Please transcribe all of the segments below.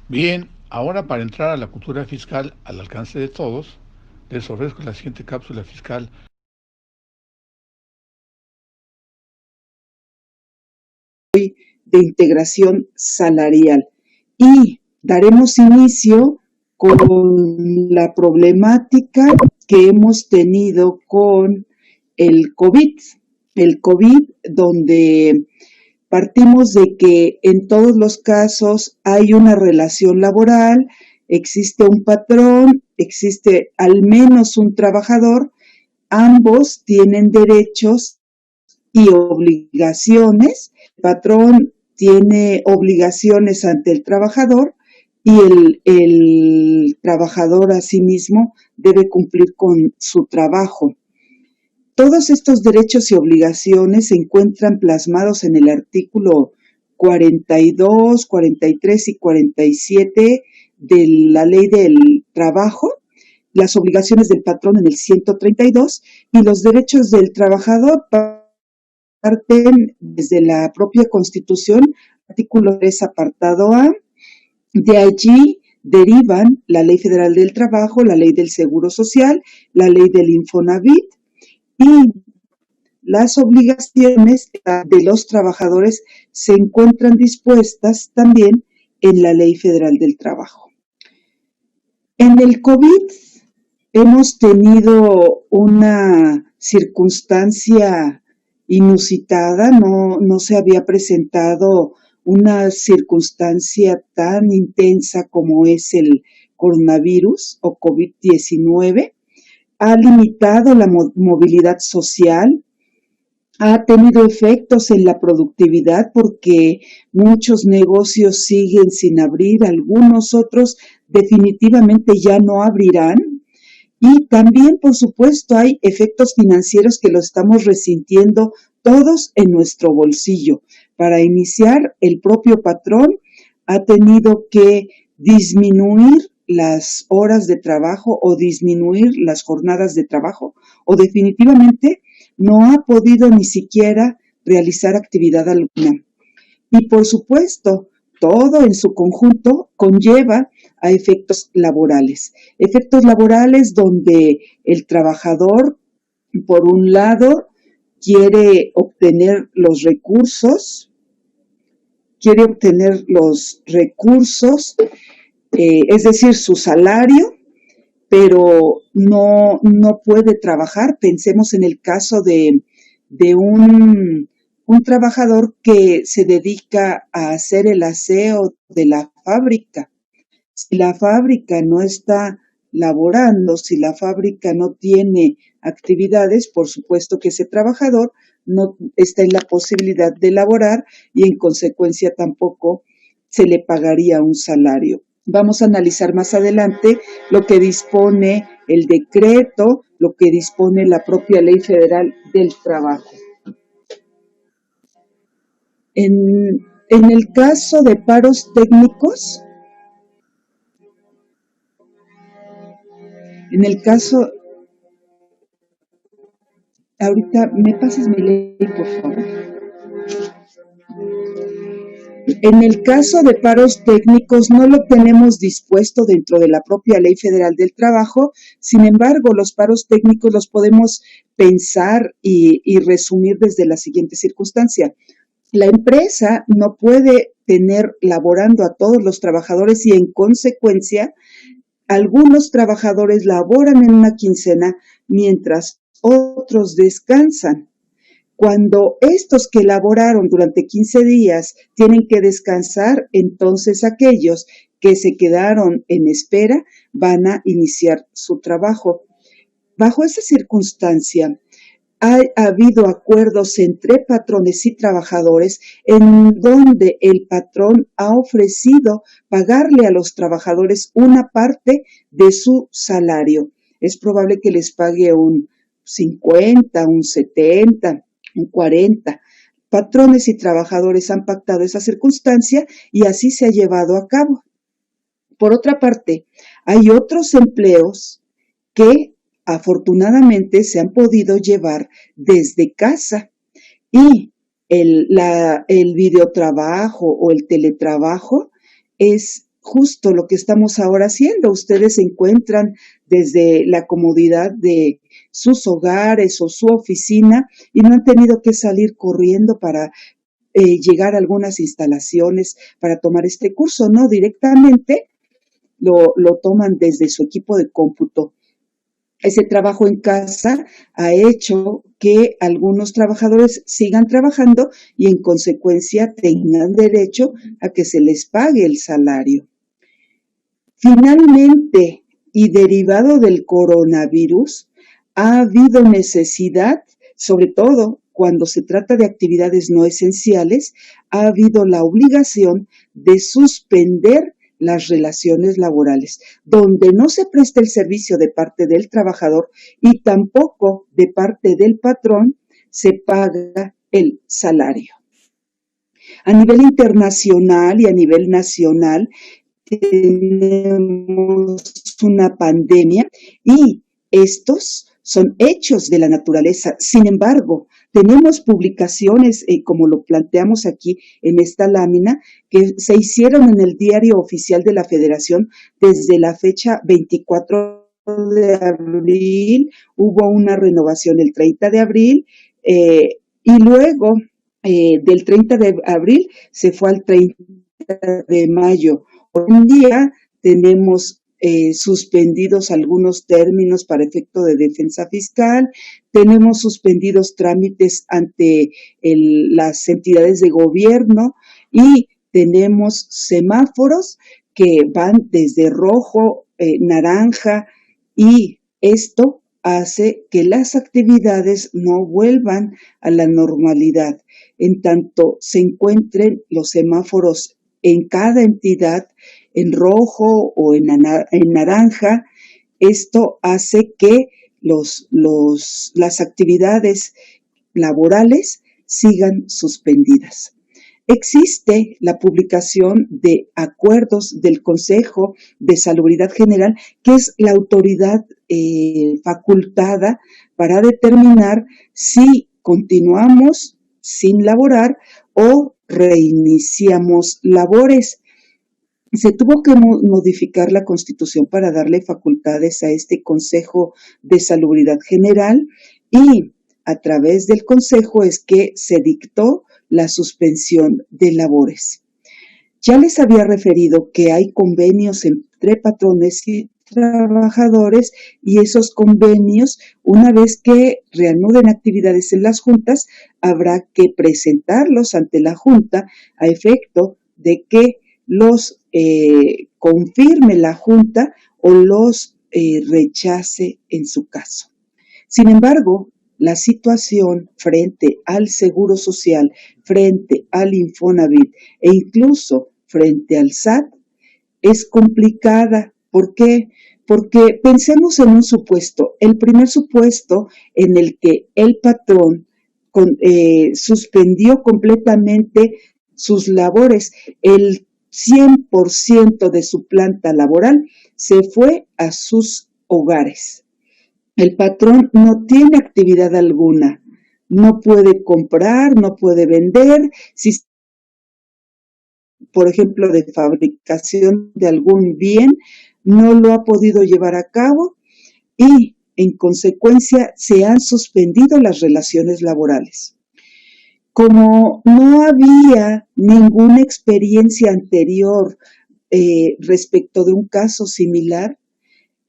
Bien, ahora para entrar a la cultura fiscal al alcance de todos, les ofrezco la siguiente cápsula fiscal. De integración salarial y daremos inicio con la problemática que hemos tenido con el COVID. El COVID, donde partimos de que en todos los casos hay una relación laboral, existe un patrón, existe al menos un trabajador, ambos tienen derechos y obligaciones. El patrón tiene obligaciones ante el trabajador y el trabajador asimismo debe cumplir con su trabajo. Todos estos derechos y obligaciones se encuentran plasmados en el artículo 42, 43 y 47 de la Ley del Trabajo, las obligaciones del patrón en el 132 y los derechos del trabajador parten desde la propia Constitución, artículo 3, apartado A. De allí derivan la Ley Federal del Trabajo, la Ley del Seguro Social, la Ley del Infonavit y las obligaciones de los trabajadores se encuentran dispuestas también en la Ley Federal del Trabajo. En el COVID hemos tenido una circunstancia inusitada, no se había presentado una circunstancia tan intensa como es el coronavirus o COVID-19. Ha limitado la movilidad social, ha tenido efectos en la productividad porque muchos negocios siguen sin abrir, algunos otros definitivamente ya no abrirán. Y también, por supuesto, hay efectos financieros que lo estamos resintiendo todos en nuestro bolsillo. Para iniciar, el propio patrón ha tenido que disminuir las horas de trabajo o disminuir las jornadas de trabajo o definitivamente no ha podido ni siquiera realizar actividad alguna. Y por supuesto, todo en su conjunto conlleva a efectos laborales donde el trabajador, por un lado, quiere obtener los recursos, es decir, su salario, pero no puede trabajar. Pensemos en el caso de un trabajador que se dedica a hacer el aseo de la fábrica. Si la fábrica no está laborando, si la fábrica no tiene actividades, por supuesto que ese trabajador no está en la posibilidad de laborar y en consecuencia tampoco se le pagaría un salario. Vamos a analizar más adelante lo que dispone el decreto, lo que dispone la propia Ley Federal del Trabajo. En el caso de paros técnicos, en el caso, ahorita me pasas mi ley, por favor. En el caso de paros técnicos no lo tenemos dispuesto dentro de la propia Ley Federal del Trabajo, sin embargo, los paros técnicos los podemos pensar y resumir desde la siguiente circunstancia. La empresa no puede tener laborando a todos los trabajadores y en consecuencia algunos trabajadores laboran en una quincena mientras otros descansan. Cuando estos que laboraron durante 15 días tienen que descansar, entonces aquellos que se quedaron en espera van a iniciar su trabajo. Bajo esa circunstancia, ha habido acuerdos entre patrones y trabajadores en donde el patrón ha ofrecido pagarle a los trabajadores una parte de su salario. Es probable que les pague un 50, un 70, un 40. Patrones y trabajadores han pactado esa circunstancia y así se ha llevado a cabo. Por otra parte, hay otros empleos que afortunadamente se han podido llevar desde casa y el videotrabajo o el teletrabajo es justo lo que estamos ahora haciendo. Ustedes se encuentran desde la comodidad de sus hogares o su oficina y no han tenido que salir corriendo para llegar a algunas instalaciones para tomar este curso, no, directamente lo toman desde su equipo de cómputo. Ese trabajo en casa ha hecho que algunos trabajadores sigan trabajando y en consecuencia tengan derecho a que se les pague el salario. Finalmente, y derivado del coronavirus, ha habido necesidad, sobre todo cuando se trata de actividades no esenciales, ha habido la obligación de suspender las relaciones laborales, donde no se presta el servicio de parte del trabajador y tampoco de parte del patrón se paga el salario. A nivel internacional y a nivel nacional tenemos una pandemia y estos son hechos de la naturaleza. Sin embargo, tenemos publicaciones, como lo planteamos aquí en esta lámina, que se hicieron en el Diario Oficial de la Federación desde la fecha 24 de abril, hubo una renovación el 30 de abril, y luego del 30 de abril se fue al 30 de mayo. Hoy en día tenemos suspendidos algunos términos para efecto de defensa fiscal, tenemos suspendidos trámites ante las entidades de gobierno y tenemos semáforos que van desde rojo, naranja, y esto hace que las actividades no vuelvan a la normalidad. En tanto se encuentren los semáforos en cada entidad en rojo o en naranja, esto hace que las actividades laborales sigan suspendidas. Existe la publicación de acuerdos del Consejo de Salubridad General, que es la autoridad facultada para determinar si continuamos sin laborar o reiniciamos labores. Se tuvo que modificar la Constitución para darle facultades a este Consejo de Salubridad General y a través del Consejo es que se dictó la suspensión de labores. Ya les había referido que hay convenios entre patrones y trabajadores y esos convenios, una vez que reanuden actividades en las juntas, habrá que presentarlos ante la junta a efecto de que los confirme la junta o los rechace en su caso. Sin embargo, la situación frente al Seguro Social, frente al Infonavit e incluso frente al SAT es complicada. ¿Por qué? Porque pensemos en un supuesto, el primer supuesto en el que el patrón suspendió completamente sus labores, el 100% de su planta laboral se fue a sus hogares. El patrón no tiene actividad alguna, no puede comprar, no puede vender, si por ejemplo de fabricación de algún bien, no lo ha podido llevar a cabo y en consecuencia se han suspendido las relaciones laborales. Como no había ninguna experiencia anterior respecto de un caso similar,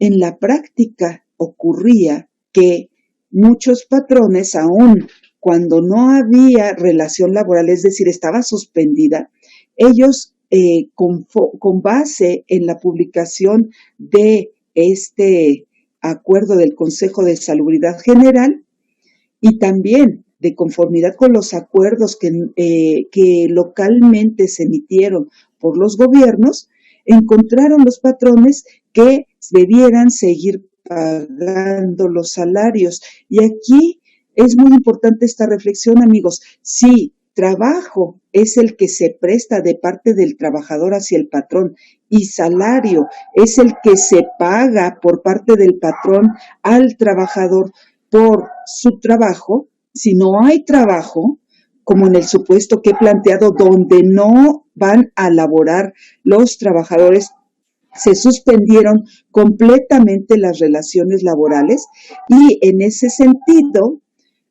en la práctica ocurría que muchos patrones, aun cuando no había relación laboral, es decir, estaba suspendida, ellos con base en la publicación de este acuerdo del Consejo de Salubridad General y también de conformidad con los acuerdos que localmente se emitieron por los gobiernos, encontraron los patrones que debieran seguir pagando los salarios. Y aquí es muy importante esta reflexión, amigos. Si trabajo es el que se presta de parte del trabajador hacia el patrón y salario es el que se paga por parte del patrón al trabajador por su trabajo, si no hay trabajo, como en el supuesto que he planteado, donde no van a laborar los trabajadores, se suspendieron completamente las relaciones laborales y en ese sentido,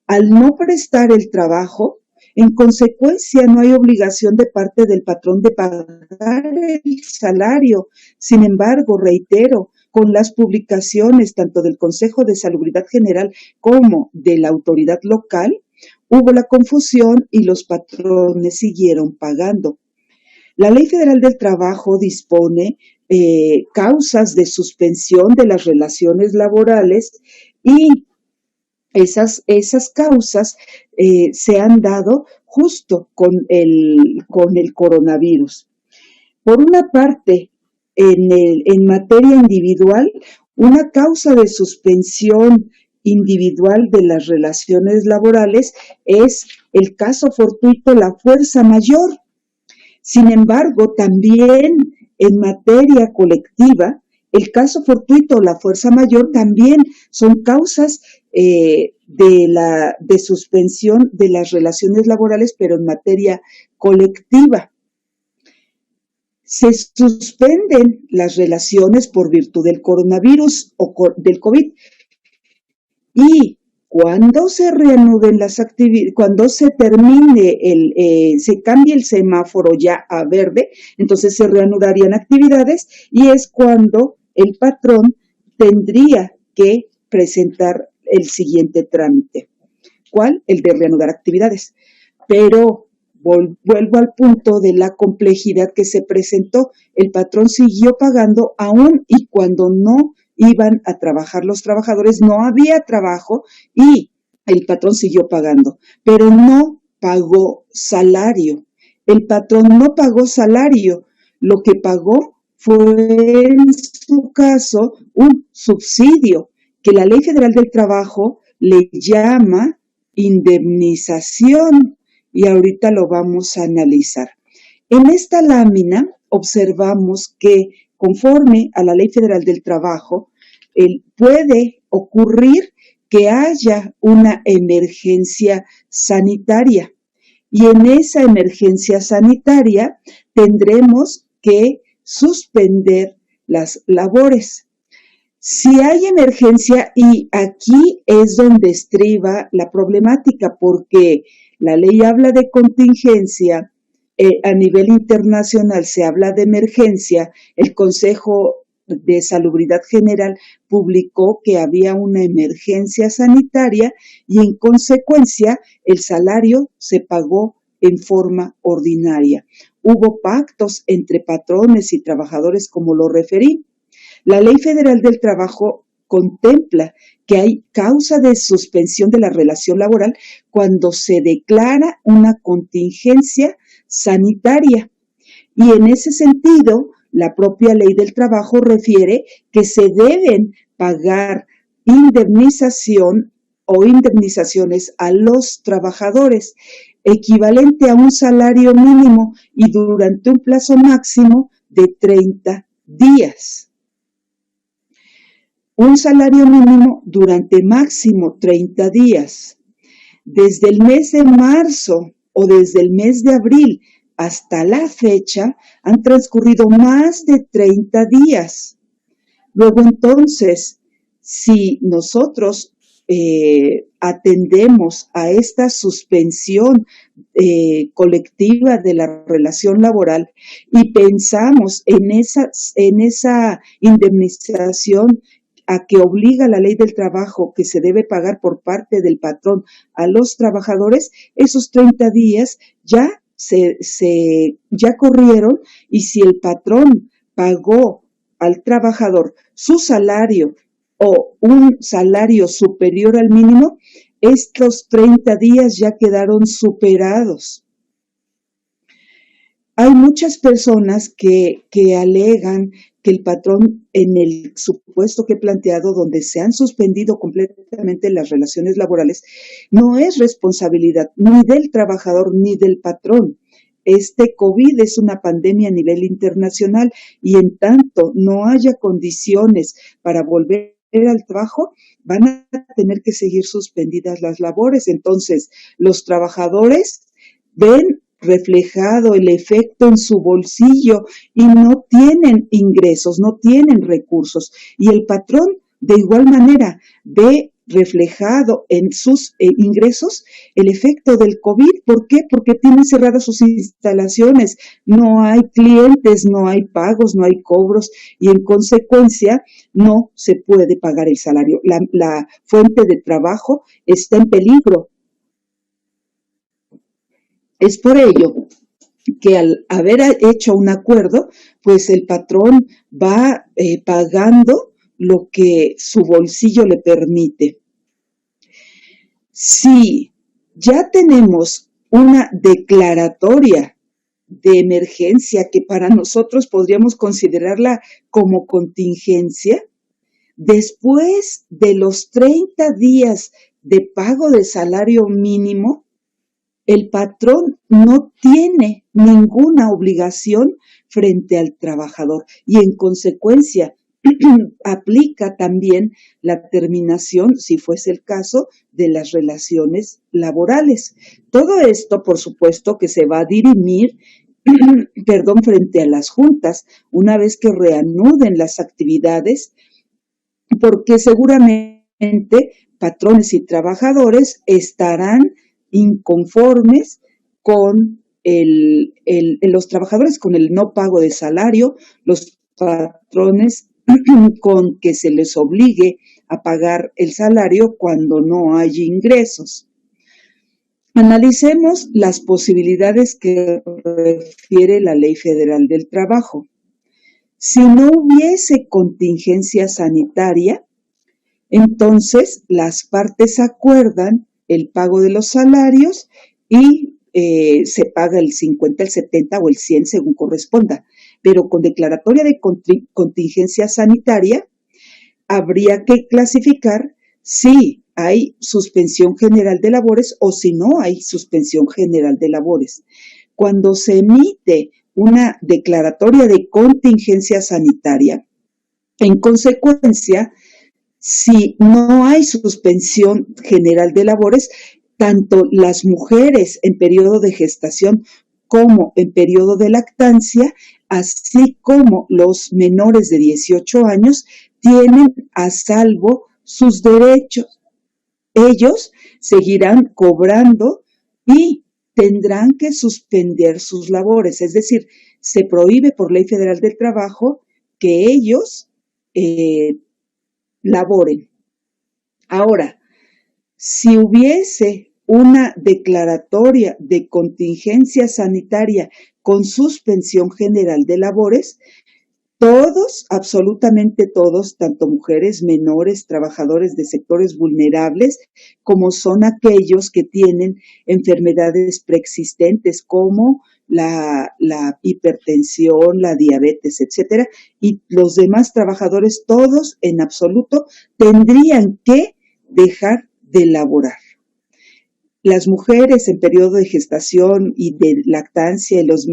al no prestar el trabajo, en consecuencia no hay obligación de parte del patrón de pagar el salario. Sin embargo, reitero, con las publicaciones tanto del Consejo de Salubridad General como de la autoridad local, hubo la confusión y los patrones siguieron pagando. La Ley Federal del Trabajo dispone causas de suspensión de las relaciones laborales y esas causas se han dado justo con el coronavirus. Por una parte, en materia individual, una causa de suspensión individual de las relaciones laborales es el caso fortuito, la fuerza mayor. Sin embargo, también en materia colectiva, el caso fortuito o la fuerza mayor también son causas de suspensión de las relaciones laborales, pero en materia colectiva. Se suspenden las relaciones por virtud del coronavirus o del COVID. Y cuando se reanuden las actividades, cuando se termine se cambie el semáforo ya a verde, entonces se reanudarían actividades y es cuando el patrón tendría que presentar el siguiente trámite. ¿Cuál? El de reanudar actividades. Pero vuelvo al punto de la complejidad que se presentó. El patrón siguió pagando aún y cuando no iban a trabajar los trabajadores, no había trabajo y el patrón siguió pagando, pero no pagó salario. El patrón no pagó salario, lo que pagó fue en su caso un subsidio que la Ley Federal del Trabajo le llama indemnización y ahorita lo vamos a analizar. En esta lámina observamos que conforme a la Ley Federal del Trabajo, puede ocurrir que haya una emergencia sanitaria y en esa emergencia sanitaria tendremos que suspender las labores. Si hay emergencia, y aquí es donde estriba la problemática, porque la ley habla de contingencia, a nivel internacional se habla de emergencia, el Consejo de Salubridad General publicó que había una emergencia sanitaria y en consecuencia el salario se pagó en forma ordinaria. Hubo pactos entre patrones y trabajadores, como lo referí. La Ley Federal del Trabajo contempla que hay causa de suspensión de la relación laboral cuando se declara una contingencia sanitaria. Y en ese sentido, la propia Ley del Trabajo refiere que se deben pagar indemnización o indemnizaciones a los trabajadores, equivalente a un salario mínimo y durante un plazo máximo de 30 días. Un salario mínimo durante máximo 30 días. Desde el mes de marzo o desde el mes de abril hasta la fecha han transcurrido más de 30 días. Luego entonces, si nosotros atendemos a esta suspensión colectiva de la relación laboral y pensamos en esa indemnización a que obliga la Ley del Trabajo que se debe pagar por parte del patrón a los trabajadores, esos 30 días ya ya corrieron y si el patrón pagó al trabajador su salario o un salario superior al mínimo, estos 30 días ya quedaron superados. Hay muchas personas que alegan que el patrón, en el supuesto que he planteado, donde se han suspendido completamente las relaciones laborales, no es responsabilidad ni del trabajador ni del patrón. Este COVID es una pandemia a nivel internacional y en tanto no haya condiciones para volver al trabajo, van a tener que seguir suspendidas las labores. Entonces, los trabajadores ven reflejado el efecto en su bolsillo y no tienen ingresos, no tienen recursos. Y el patrón, de igual manera, ve reflejado en sus ingresos el efecto del COVID. ¿Por qué? Porque tienen cerradas sus instalaciones, no hay clientes, no hay pagos, no hay cobros y en consecuencia no se puede pagar el salario. La fuente de trabajo está en peligro. Es por ello que al haber hecho un acuerdo, pues el patrón va pagando lo que su bolsillo le permite. Si ya tenemos una declaratoria de emergencia que para nosotros podríamos considerarla como contingencia, después de los 30 días de pago de salario mínimo, el patrón no tiene ninguna obligación frente al trabajador y en consecuencia aplica también la terminación, si fuese el caso, de las relaciones laborales. Todo esto, por supuesto, que se va a dirimir frente a las juntas, una vez que reanuden las actividades, porque seguramente patrones y trabajadores estarán inconformes con los trabajadores con el no pago de salario, los patrones con que se les obligue a pagar el salario cuando no hay ingresos. Analicemos las posibilidades que refiere la Ley Federal del Trabajo. Si no hubiese contingencia sanitaria, entonces las partes acuerdan el pago de los salarios y se paga el 50, el 70 o el 100 según corresponda. Pero con declaratoria de contingencia sanitaria habría que clasificar si hay suspensión general de labores o si no hay suspensión general de labores. Cuando se emite una declaratoria de contingencia sanitaria, en consecuencia, si no hay suspensión general de labores, tanto las mujeres en periodo de gestación como en periodo de lactancia, así como los menores de 18 años, tienen a salvo sus derechos. Ellos seguirán cobrando y tendrán que suspender sus labores, es decir, se prohíbe por Ley Federal del Trabajo que ellos laboren. Ahora, si hubiese una declaratoria de contingencia sanitaria con suspensión general de labores, todos, absolutamente todos, tanto mujeres, menores, trabajadores de sectores vulnerables, como son aquellos que tienen enfermedades preexistentes como la hipertensión, la diabetes, etcétera, y los demás trabajadores, todos en absoluto, tendrían que dejar de laborar. Las mujeres en periodo de gestación y de lactancia y los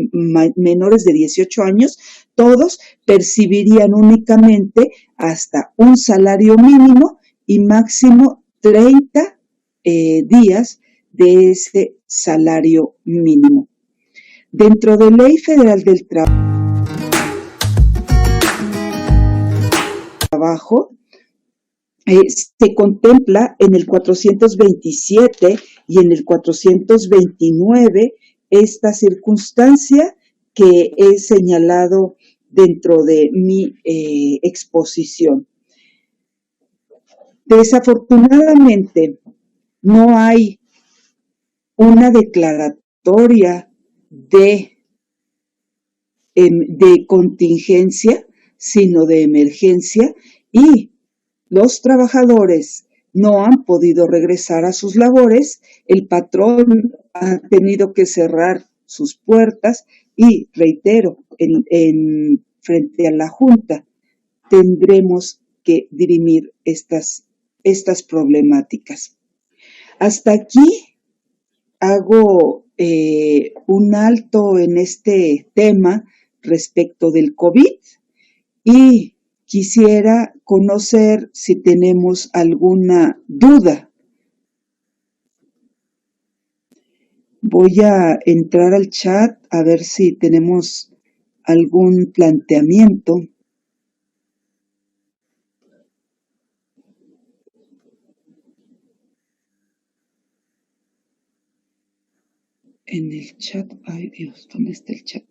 menores de 18 años, todos percibirían únicamente hasta un salario mínimo y máximo 30 días de ese salario mínimo. Dentro de Ley Federal del Trabajo, se contempla en el 427 y en el 429 esta circunstancia que he señalado dentro de mi exposición. Desafortunadamente, no hay una declaratoria de contingencia, sino de emergencia, y los trabajadores no han podido regresar a sus labores, el patrón ha tenido que cerrar sus puertas y, reitero, frente a la Junta tendremos que dirimir estas problemáticas. Hasta aquí hago un alto en este tema respecto del COVID y quisiera conocer si tenemos alguna duda. Voy a entrar al chat a ver si tenemos algún planteamiento. En el chat, ay Dios, ¿dónde está el chat?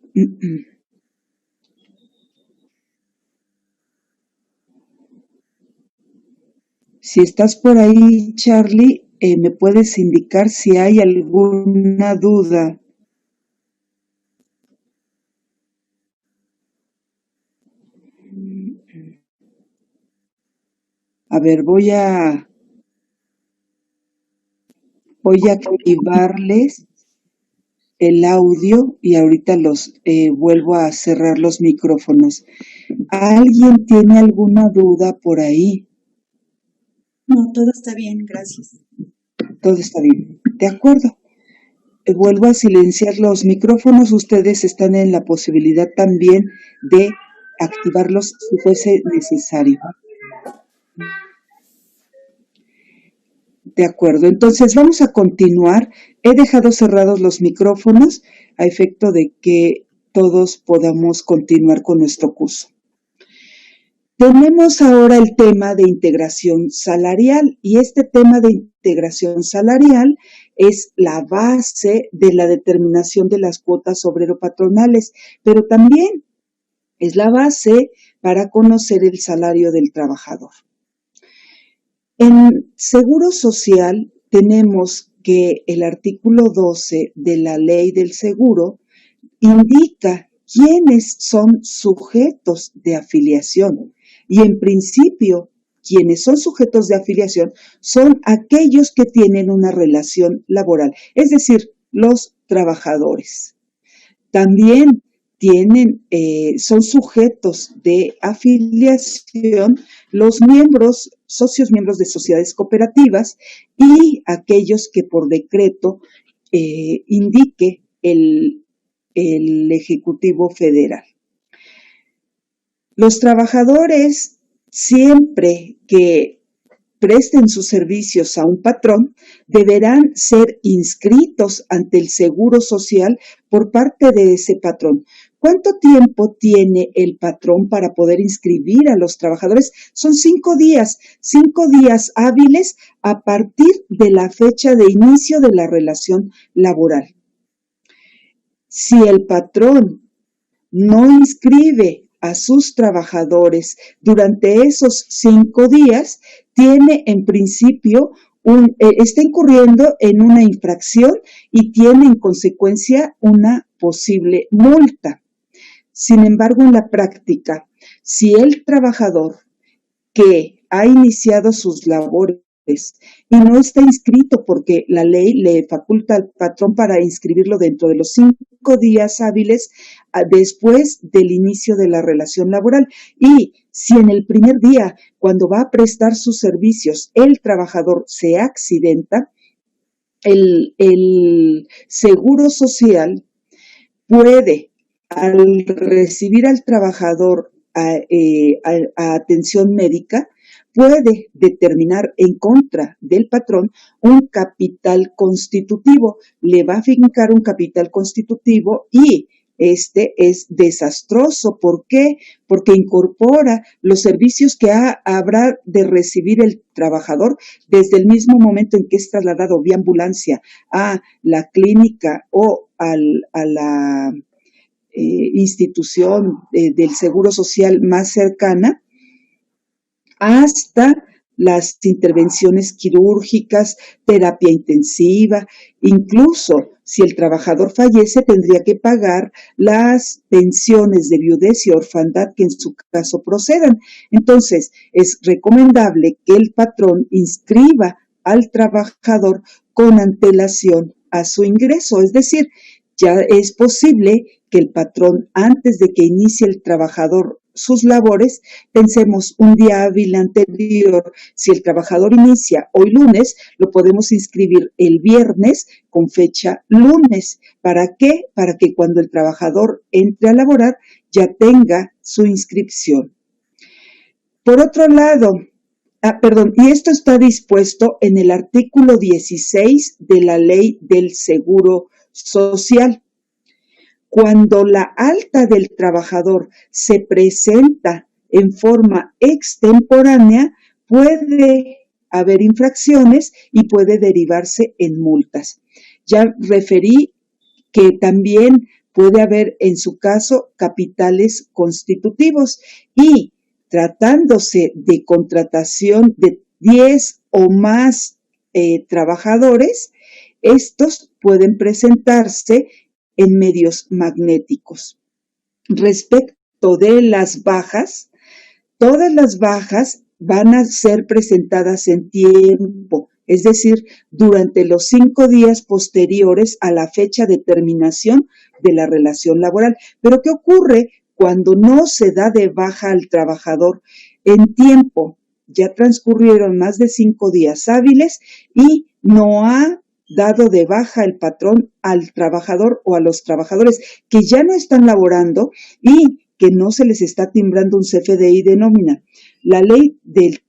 Si estás por ahí, Charlie, ¿me puedes indicar si hay alguna duda? A ver, voy a activarles el audio y ahorita los vuelvo a cerrar los micrófonos. ¿Alguien tiene alguna duda por ahí? No, todo está bien, gracias. Todo está bien. De acuerdo. Vuelvo a silenciar los micrófonos. Ustedes están en la posibilidad también de activarlos si fuese necesario. De acuerdo, entonces vamos a continuar. He dejado cerrados los micrófonos a efecto de que todos podamos continuar con nuestro curso. Tenemos ahora el tema de integración salarial y este tema de integración salarial es la base de la determinación de las cuotas obrero-patronales, pero también es la base para conocer el salario del trabajador. En Seguro Social tenemos que el artículo 12 de la Ley del Seguro indica quiénes son sujetos de afiliación. Y en principio, quienes son sujetos de afiliación son aquellos que tienen una relación laboral, es decir, los trabajadores. También son sujetos de afiliación los socios miembros de sociedades cooperativas y aquellos que por decreto indique el Ejecutivo Federal. Los trabajadores, siempre que presten sus servicios a un patrón, deberán ser inscritos ante el Seguro Social por parte de ese patrón. ¿Cuánto tiempo tiene el patrón para poder inscribir a los trabajadores? Son 5 días hábiles a partir de la fecha de inicio de la relación laboral. Si el patrón no inscribe a sus trabajadores durante esos 5 días, tiene en principio está incurriendo en una infracción y tiene en consecuencia una posible multa. Sin embargo, en la práctica, si el trabajador que ha iniciado sus labores y no está inscrito porque la ley le faculta al patrón para inscribirlo dentro de los 5 días hábiles después del inicio de la relación laboral. Y si en el primer día, cuando va a prestar sus servicios, el trabajador se accidenta, el Seguro Social puede, al recibir al trabajador a atención médica, puede determinar en contra del patrón un capital constitutivo. Le va a fincar un capital constitutivo y este es desastroso. ¿Por qué? Porque incorpora los servicios que habrá de recibir el trabajador desde el mismo momento en que es trasladado vía ambulancia a la clínica o a la institución del Seguro Social más cercana, hasta las intervenciones quirúrgicas, terapia intensiva, incluso si el trabajador fallece tendría que pagar las pensiones de viudez y orfandad que en su caso procedan. Entonces, es recomendable que el patrón inscriba al trabajador con antelación a su ingreso, es decir, ya es posible que el patrón, antes de que inicie el trabajador sus labores, pensemos un día hábil anterior. Si el trabajador inicia hoy lunes, lo podemos inscribir el viernes con fecha lunes. ¿Para qué? Para que cuando el trabajador entre a laborar ya tenga su inscripción. Por otro lado, y esto está dispuesto en el artículo 16 de la Ley del Seguro social. Cuando la alta del trabajador se presenta en forma extemporánea, puede haber infracciones y puede derivarse en multas. Ya referí que también puede haber en su caso capitales constitutivos y tratándose de contratación de 10 o más trabajadores, estos pueden presentarse en medios magnéticos. Respecto de las bajas, todas las bajas van a ser presentadas en tiempo, es decir, durante los 5 días posteriores a la fecha de terminación de la relación laboral. Pero ¿qué ocurre cuando no se da de baja al trabajador en tiempo? Ya transcurrieron más de 5 días hábiles y no ha dado de baja el patrón al trabajador o a los trabajadores que ya no están laborando y que no se les está timbrando un CFDI de nómina. La ley del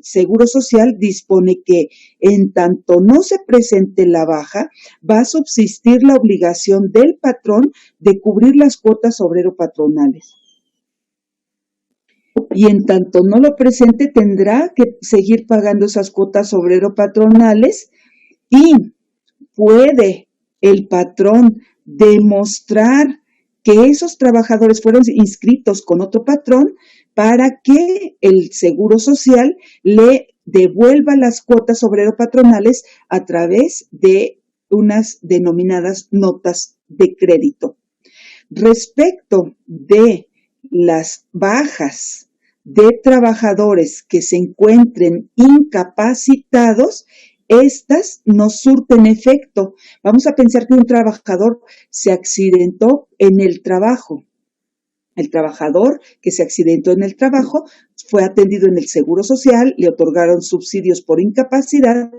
Seguro Social dispone que en tanto no se presente la baja, va a subsistir la obligación del patrón de cubrir las cuotas obrero-patronales. Y en tanto no lo presente, tendrá que seguir pagando esas cuotas obrero-patronales y puede el patrón demostrar que esos trabajadores fueron inscritos con otro patrón para que el Seguro Social le devuelva las cuotas obrero-patronales a través de unas denominadas notas de crédito. Respecto de las bajas de trabajadores que se encuentren incapacitados, estas no surten efecto. Vamos a pensar que un trabajador se accidentó en el trabajo. El trabajador que se accidentó en el trabajo fue atendido en el Seguro Social, le otorgaron subsidios por incapacidad.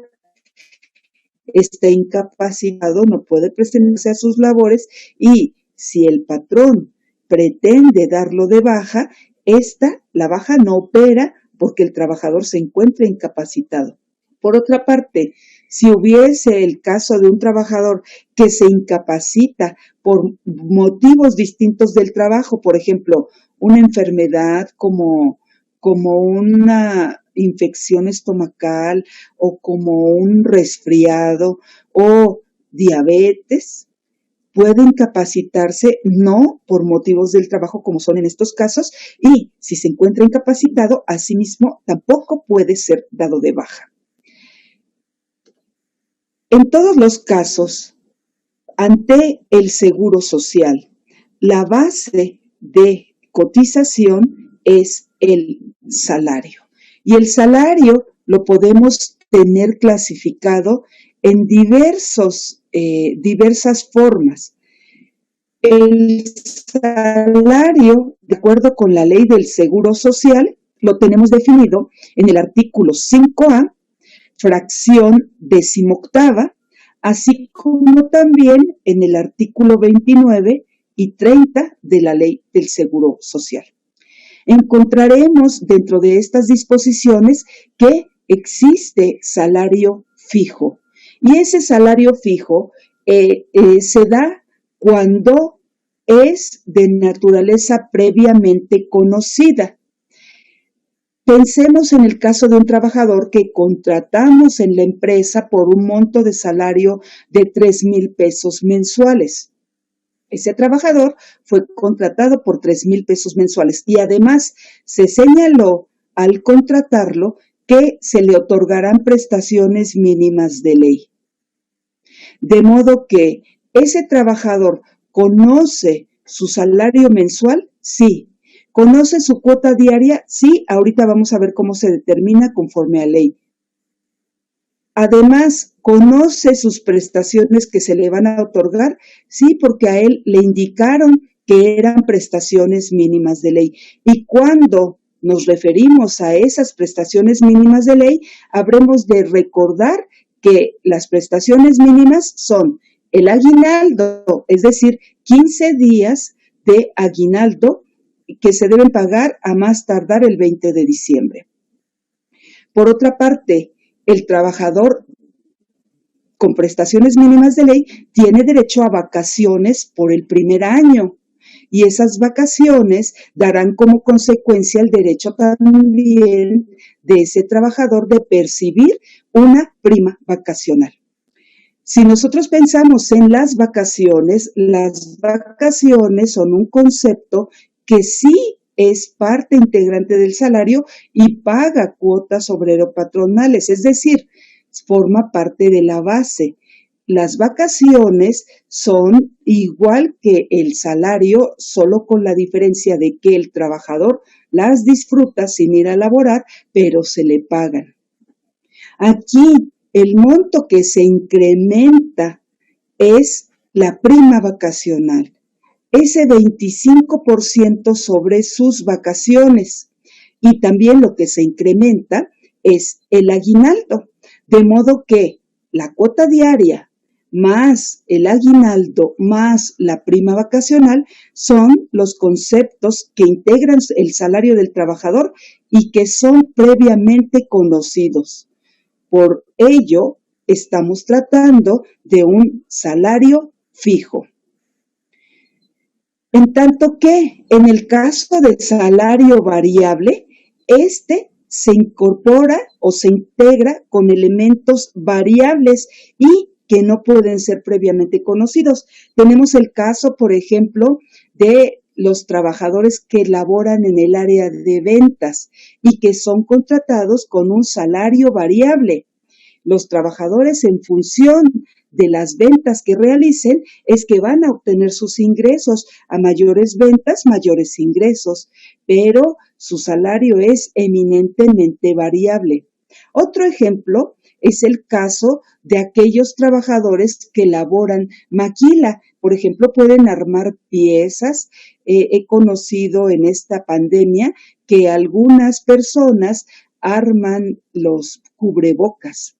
Este incapacitado no puede presentarse a sus labores y si el patrón pretende darlo de baja, la baja no opera porque el trabajador se encuentra incapacitado. Por otra parte, si hubiese el caso de un trabajador que se incapacita por motivos distintos del trabajo, por ejemplo, una enfermedad como una infección estomacal o como un resfriado o diabetes, puede incapacitarse no por motivos del trabajo como son en estos casos y si se encuentra incapacitado, asimismo tampoco puede ser dado de baja. En todos los casos, ante el Seguro Social, la base de cotización es el salario. Y el salario lo podemos tener clasificado en diversas formas. El salario, de acuerdo con la ley del Seguro Social, lo tenemos definido en el artículo 5A, fracción 18ª, así como también en el artículo 29 y 30 de la ley del Seguro Social. Encontraremos dentro de estas disposiciones que existe salario fijo y ese salario fijo se da cuando es de naturaleza previamente conocida. Pensemos en el caso de un trabajador que contratamos en la empresa por un monto de salario de 3,000 pesos mensuales. Ese trabajador fue contratado por 3,000 pesos mensuales y además se señaló al contratarlo que se le otorgarán prestaciones mínimas de ley. De modo que ese trabajador conoce su salario mensual, sí. ¿Conoce su cuota diaria? Sí, ahorita vamos a ver cómo se determina conforme a ley. Además, ¿conoce sus prestaciones que se le van a otorgar? Sí, porque a él le indicaron que eran prestaciones mínimas de ley. Y cuando nos referimos a esas prestaciones mínimas de ley, habremos de recordar que las prestaciones mínimas son el aguinaldo, es decir, 15 días de aguinaldo que se deben pagar a más tardar el 20 de diciembre. Por otra parte, el trabajador con prestaciones mínimas de ley, tiene derecho a vacaciones por el primer año. Y esas vacaciones darán como consecuencia el derecho también de ese trabajador de percibir una prima vacacional. Si nosotros pensamos en las vacaciones son un concepto que sí es parte integrante del salario y paga cuotas obrero-patronales, es decir, forma parte de la base. Las vacaciones son igual que el salario, solo con la diferencia de que el trabajador las disfruta sin ir a laborar, pero se le pagan. Aquí el monto que se incrementa es la prima vacacional, ese 25% sobre sus vacaciones. Y también lo que se incrementa es el aguinaldo, de modo que la cuota diaria más el aguinaldo más la prima vacacional son los conceptos que integran el salario del trabajador y que son previamente conocidos. Por ello, estamos tratando de un salario fijo. En tanto que, en el caso del salario variable, este se incorpora o se integra con elementos variables y que no pueden ser previamente conocidos. Tenemos el caso, por ejemplo, de los trabajadores que laboran en el área de ventas y que son contratados con un salario variable. Los trabajadores, en función de las ventas que realicen, es que van a obtener sus ingresos. A mayores ventas, mayores ingresos, pero su salario es eminentemente variable. Otro ejemplo es el caso de aquellos trabajadores que elaboran maquila. Por ejemplo, pueden armar piezas. He conocido en esta pandemia que algunas personas arman los cubrebocas,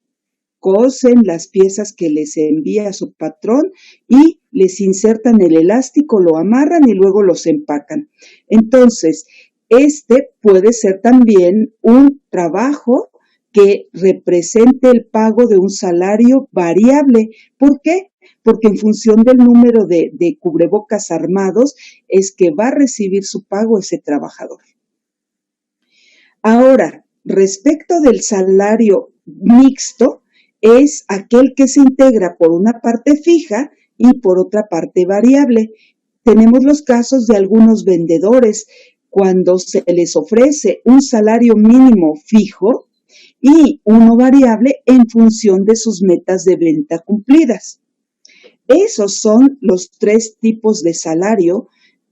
cosen las piezas que les envía su patrón y les insertan el elástico, lo amarran y luego los empacan. Entonces, este puede ser también un trabajo que represente el pago de un salario variable. ¿Por qué? Porque en función del número de cubrebocas armados es que va a recibir su pago ese trabajador. Ahora, respecto del salario mixto, es aquel que se integra por una parte fija y por otra parte variable. Tenemos los casos de algunos vendedores cuando se les ofrece un salario mínimo fijo y uno variable en función de sus metas de venta cumplidas. Esos son los tres tipos de salario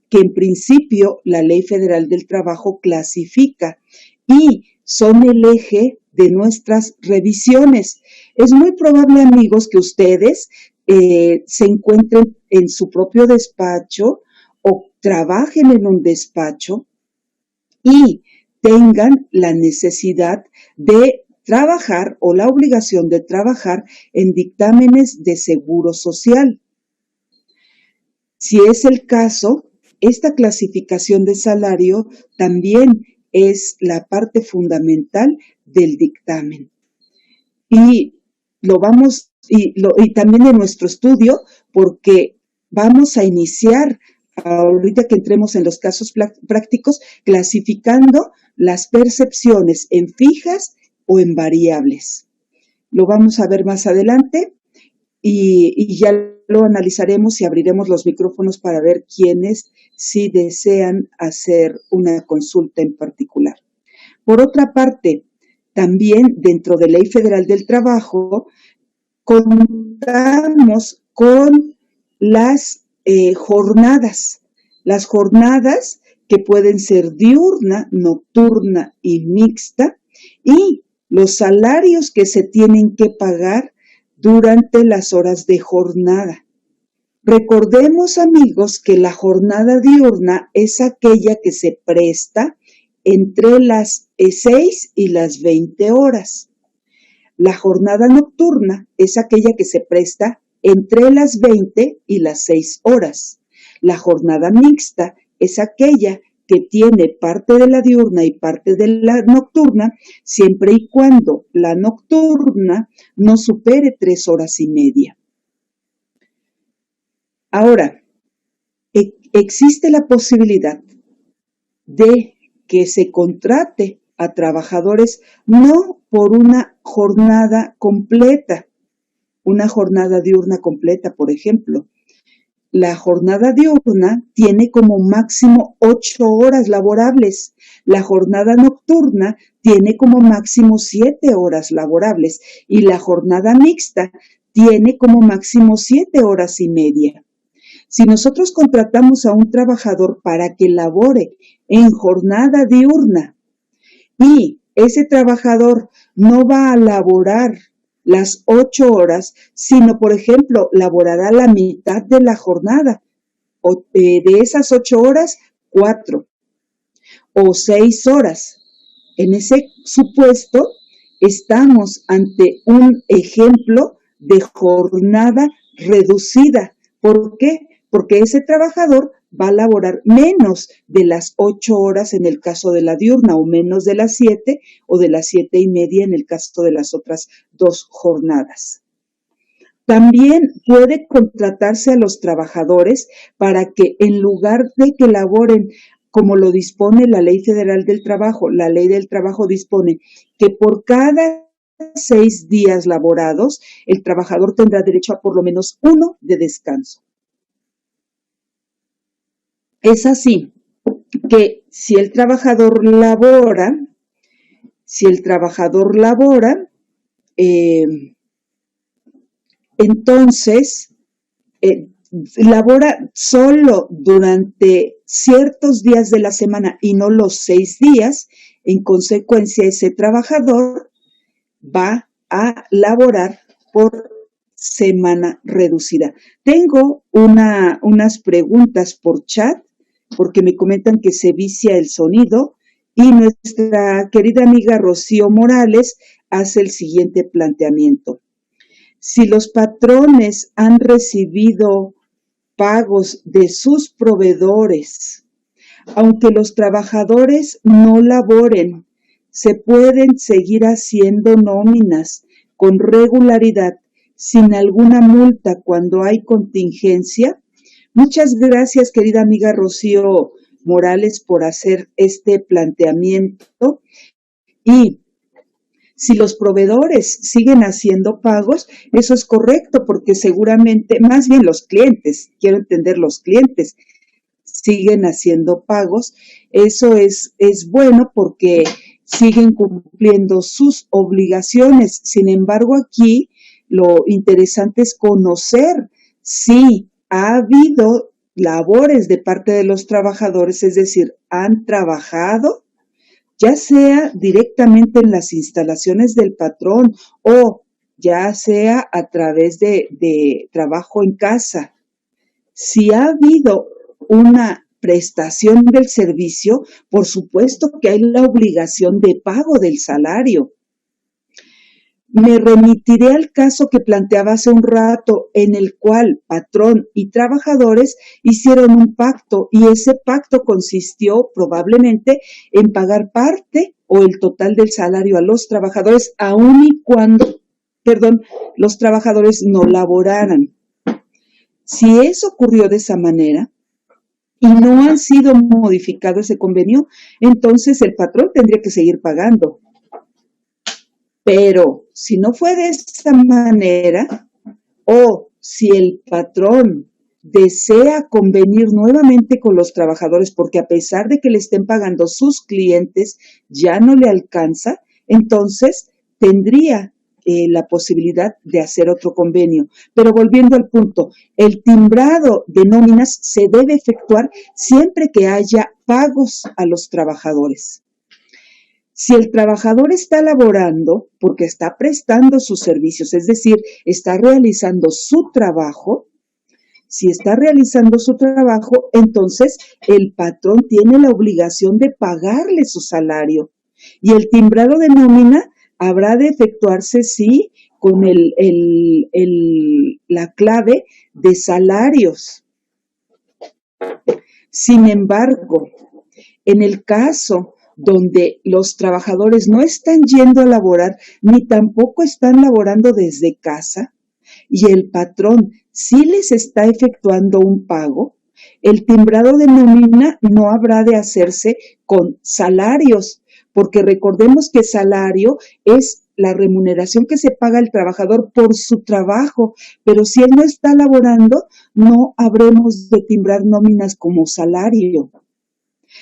que en principio la Ley Federal del Trabajo clasifica y son el eje de nuestras revisiones. Es muy probable, amigos, que ustedes se encuentren en su propio despacho o trabajen en un despacho y tengan la necesidad de trabajar o la obligación de trabajar en dictámenes de seguro social. Si es el caso, esta clasificación de salario también es la parte fundamental del dictamen. Y también en nuestro estudio, porque vamos a iniciar, ahorita que entremos en los casos prácticos, clasificando las percepciones en fijas o en variables. Lo vamos a ver más adelante y ya lo analizaremos y abriremos los micrófonos para ver quiénes sí desean hacer una consulta en particular. Por otra parte, también dentro de Ley Federal del Trabajo, contamos con las jornadas que pueden ser diurna, nocturna y mixta, y los salarios que se tienen que pagar durante las horas de jornada. Recordemos, amigos, que la jornada diurna es aquella que se presta entre las 6 y las 20 horas. La jornada nocturna es aquella que se presta entre las 20 y las 6 horas. La jornada mixta es aquella que tiene parte de la diurna y parte de la nocturna, siempre y cuando la nocturna no supere 3 horas y media. Ahora, existe la posibilidad de que se contrate a trabajadores no por una jornada completa, una jornada diurna completa, por ejemplo. La jornada diurna tiene como máximo 8 horas laborables. La jornada nocturna tiene como máximo 7 horas laborables. Y la jornada mixta tiene como máximo 7 horas y media. Si nosotros contratamos a un trabajador para que labore en jornada diurna y ese trabajador no va a laborar las 8 horas, sino, por ejemplo, laborará la mitad de la jornada, o de esas 8 horas, 4 o 6 horas. En ese supuesto, estamos ante un ejemplo de jornada reducida. ¿Por qué? Porque ese trabajador va a laborar menos de las 8 horas en el caso de la diurna, o menos de las 7, o de las 7 y media en el caso de las otras 2 jornadas. También puede contratarse a los trabajadores para que en lugar de que laboren como lo dispone la Ley Federal del Trabajo, la Ley del Trabajo dispone que por cada 6 días laborados, el trabajador tendrá derecho a por lo menos 1 de descanso. Es así que si el trabajador labora, entonces labora solo durante ciertos días de la semana y no los 6 días, en consecuencia ese trabajador va a laborar por semana reducida. Tengo unas preguntas por chat, porque me comentan que se vicia el sonido, y nuestra querida amiga Rocío Morales hace el siguiente planteamiento. Si los patrones han recibido pagos de sus proveedores, aunque los trabajadores no laboren, se pueden seguir haciendo nóminas con regularidad sin alguna multa cuando hay contingencia. Muchas gracias, querida amiga Rocío Morales, por hacer este planteamiento. Y si los proveedores siguen haciendo pagos, eso es correcto, porque seguramente, más bien los clientes, quiero entender, los clientes siguen haciendo pagos. Eso es bueno porque siguen cumpliendo sus obligaciones. Sin embargo, aquí lo interesante es conocer si ha habido labores de parte de los trabajadores, es decir, han trabajado, ya sea directamente en las instalaciones del patrón o ya sea a través de trabajo en casa. Si ha habido una prestación del servicio, por supuesto que hay la obligación de pago del salario. Me remitiré al caso que planteaba hace un rato, en el cual patrón y trabajadores hicieron un pacto, y ese pacto consistió probablemente en pagar parte o el total del salario a los trabajadores, aun y cuando, los trabajadores no laboraran. Si eso ocurrió de esa manera y no han sido modificado ese convenio, entonces el patrón tendría que seguir pagando. Pero si no fue de esa manera, o si el patrón desea convenir nuevamente con los trabajadores porque a pesar de que le estén pagando sus clientes ya no le alcanza, entonces tendría la posibilidad de hacer otro convenio. Pero volviendo al punto, el timbrado de nóminas se debe efectuar siempre que haya pagos a los trabajadores. Si el trabajador está laborando porque está prestando sus servicios, es decir, está realizando su trabajo, si está realizando su trabajo, entonces el patrón tiene la obligación de pagarle su salario. Y el timbrado de nómina habrá de efectuarse, sí, con la clave de salarios. Sin embargo, En el caso donde los trabajadores no están yendo a laborar ni tampoco están laborando desde casa y el patrón sí les está efectuando un pago, el timbrado de nómina no habrá de hacerse con salarios, porque recordemos que salario es la remuneración que se paga al trabajador por su trabajo, pero si él no está laborando, no habremos de timbrar nóminas como salario,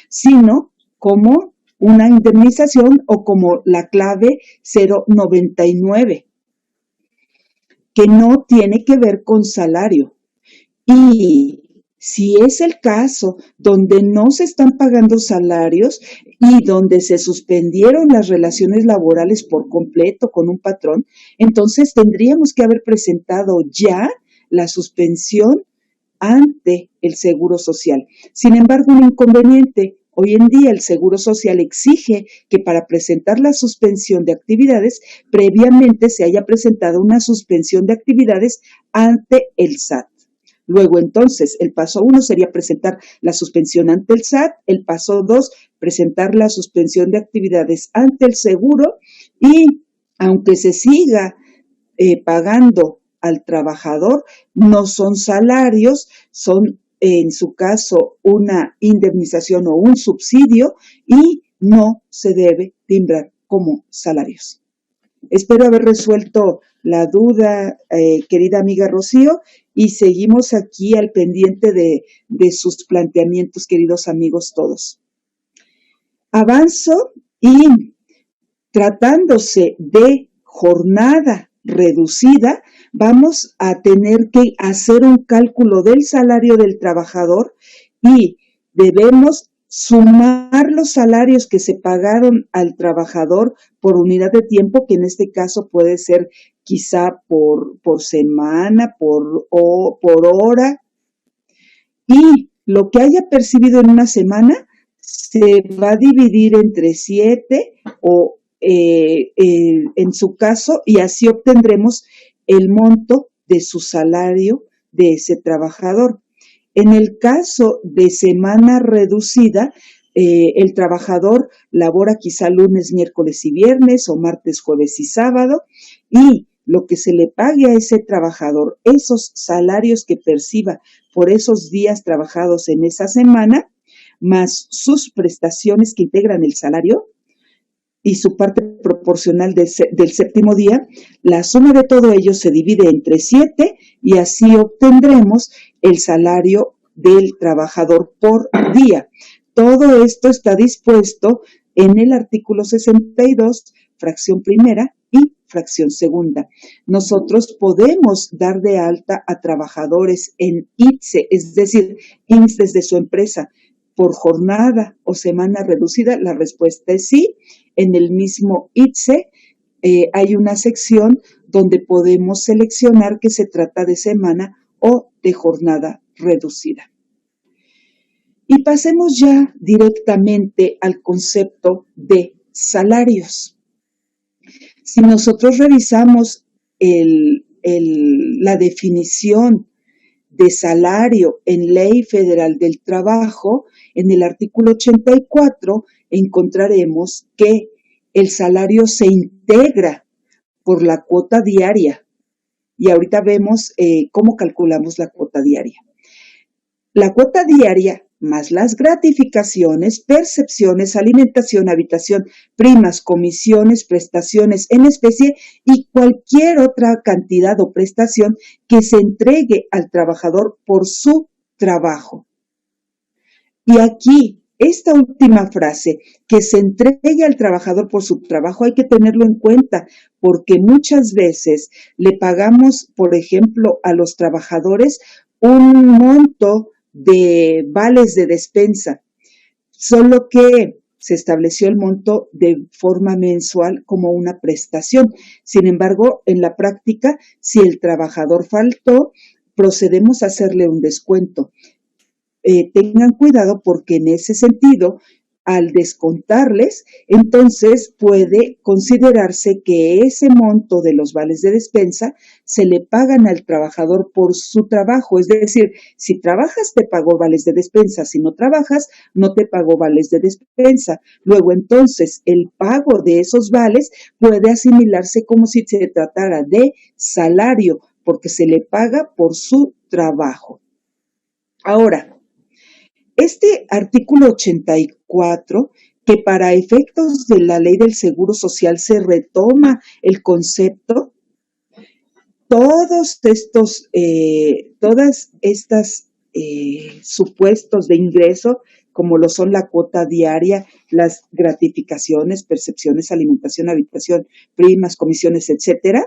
sino como una indemnización o como la clave 099, que no tiene que ver con salario. Y si es el caso donde no se están pagando salarios y donde se suspendieron las relaciones laborales por completo con un patrón, entonces tendríamos que haber presentado ya la suspensión ante el Seguro Social. Sin embargo, un inconveniente. Hoy en día el Seguro Social exige que para presentar la suspensión de actividades, previamente se haya presentado una suspensión de actividades ante el SAT. Luego, entonces, el paso 1 sería presentar la suspensión ante el SAT, el paso 2, presentar la suspensión de actividades ante el seguro y, aunque se siga pagando al trabajador, no son salarios, son en su caso una indemnización o un subsidio y no se debe timbrar como salarios. Espero haber resuelto la duda, querida amiga Rocío, y seguimos aquí al pendiente de sus planteamientos, queridos amigos todos. Avanzo y tratándose de jornada reducida, vamos a tener que hacer un cálculo del salario del trabajador y debemos sumar los salarios que se pagaron al trabajador por unidad de tiempo, que en este caso puede ser quizá por semana, por hora, y lo que haya percibido en una semana se va a dividir entre 7 o en su caso, y así obtendremos el monto de su salario de ese trabajador. En el caso de semana reducida, el trabajador labora quizá lunes, miércoles y viernes o martes, jueves y sábado, y lo que se le pague a ese trabajador, esos salarios que perciba por esos días trabajados en esa semana, más sus prestaciones que integran el salario, y su parte proporcional del séptimo día, la suma de todo ello se divide entre 7 y así obtendremos el salario del trabajador por día. Todo esto está dispuesto en el artículo 62, fracción primera y fracción segunda. Nosotros podemos dar de alta a trabajadores en ITSE, es decir, IMSS desde su empresa, por jornada o semana reducida. La respuesta es sí. En el mismo ITSE hay una sección donde podemos seleccionar que se trata de semana o de jornada reducida. Y pasemos ya directamente al concepto de salarios. Si nosotros revisamos la definición de salario en Ley Federal del Trabajo, en el artículo 84 encontraremos que el salario se integra por la cuota diaria. Y ahorita vemos cómo calculamos la cuota diaria. La cuota diaria más las gratificaciones, percepciones, alimentación, habitación, primas, comisiones, prestaciones en especie y cualquier otra cantidad o prestación que se entregue al trabajador por su trabajo. Y aquí, esta última frase, que se entregue al trabajador por su trabajo, hay que tenerlo en cuenta, porque muchas veces le pagamos, por ejemplo, a los trabajadores un monto de vales de despensa, solo que se estableció el monto de forma mensual como una prestación. Sin embargo, en la práctica, si el trabajador faltó, procedemos a hacerle un descuento. Tengan cuidado porque en ese sentido al descontarles, entonces puede considerarse que ese monto de los vales de despensa se le pagan al trabajador por su trabajo. Es decir, si trabajas te pagó vales de despensa, si no trabajas no te pagó vales de despensa. Luego entonces el pago de esos vales puede asimilarse como si se tratara de salario, porque se le paga por su trabajo. Ahora, este artículo 84, que para efectos de la ley del Seguro Social se retoma el concepto, todas estas supuestos de ingreso, como lo son la cuota diaria, las gratificaciones, percepciones, alimentación, habitación, primas, comisiones, etcétera,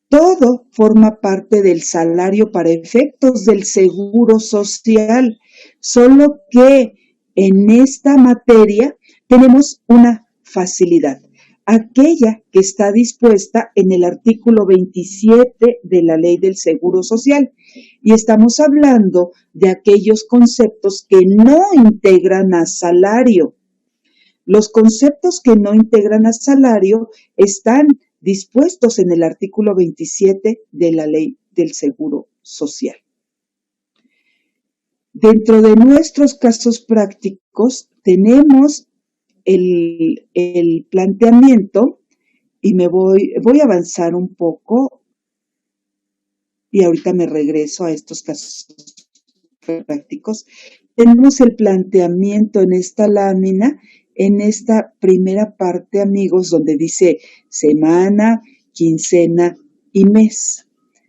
todo forma parte del salario para efectos del Seguro Social, solo que en esta materia tenemos una facilidad, aquella que está dispuesta en el artículo 27 de la Ley del Seguro Social, y estamos hablando de aquellos conceptos que no integran a salario. Los conceptos que no integran a salario están dispuestos en el artículo 27 de la Ley del Seguro Social. Dentro de nuestros casos prácticos tenemos el planteamiento, y voy a avanzar un poco y ahorita me regreso a estos casos prácticos. Tenemos el planteamiento en esta lámina, en esta primera parte, amigos, donde dice semana, quincena y mes.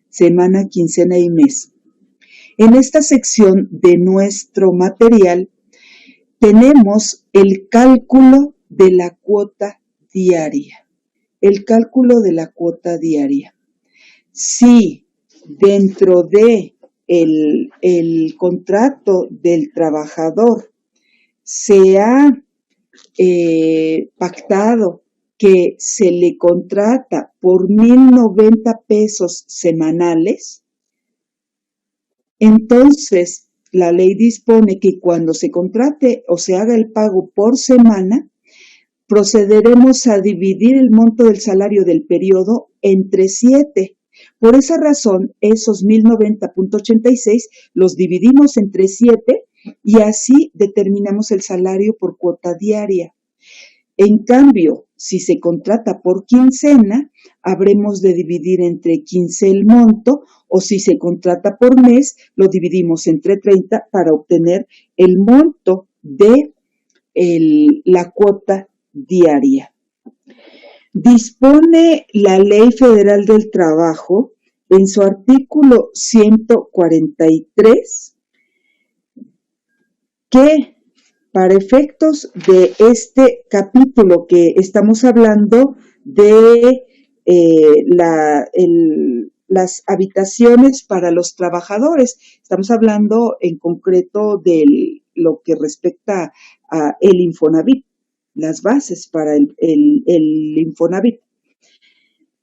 Semana, quincena y mes. En esta sección de nuestro material tenemos el cálculo de la cuota diaria. El cálculo de la cuota diaria. Si dentro de el contrato del trabajador se ha pactado que se le contrata por 1,090 pesos semanales, entonces la ley dispone que cuando se contrate o se haga el pago por semana, procederemos a dividir el monto del salario del periodo entre 7. Por esa razón, esos 1,090.86 los dividimos entre 7 y así determinamos el salario por cuota diaria. En cambio, si se contrata por quincena, habremos de dividir entre 15 el monto, o si se contrata por mes, lo dividimos entre 30 para obtener el monto de la cuota diaria. Dispone la Ley Federal del Trabajo en su artículo 143 que para efectos de este capítulo que estamos hablando de las habitaciones para los trabajadores, estamos hablando en concreto de lo que respecta a el Infonavit, las bases para el Infonavit.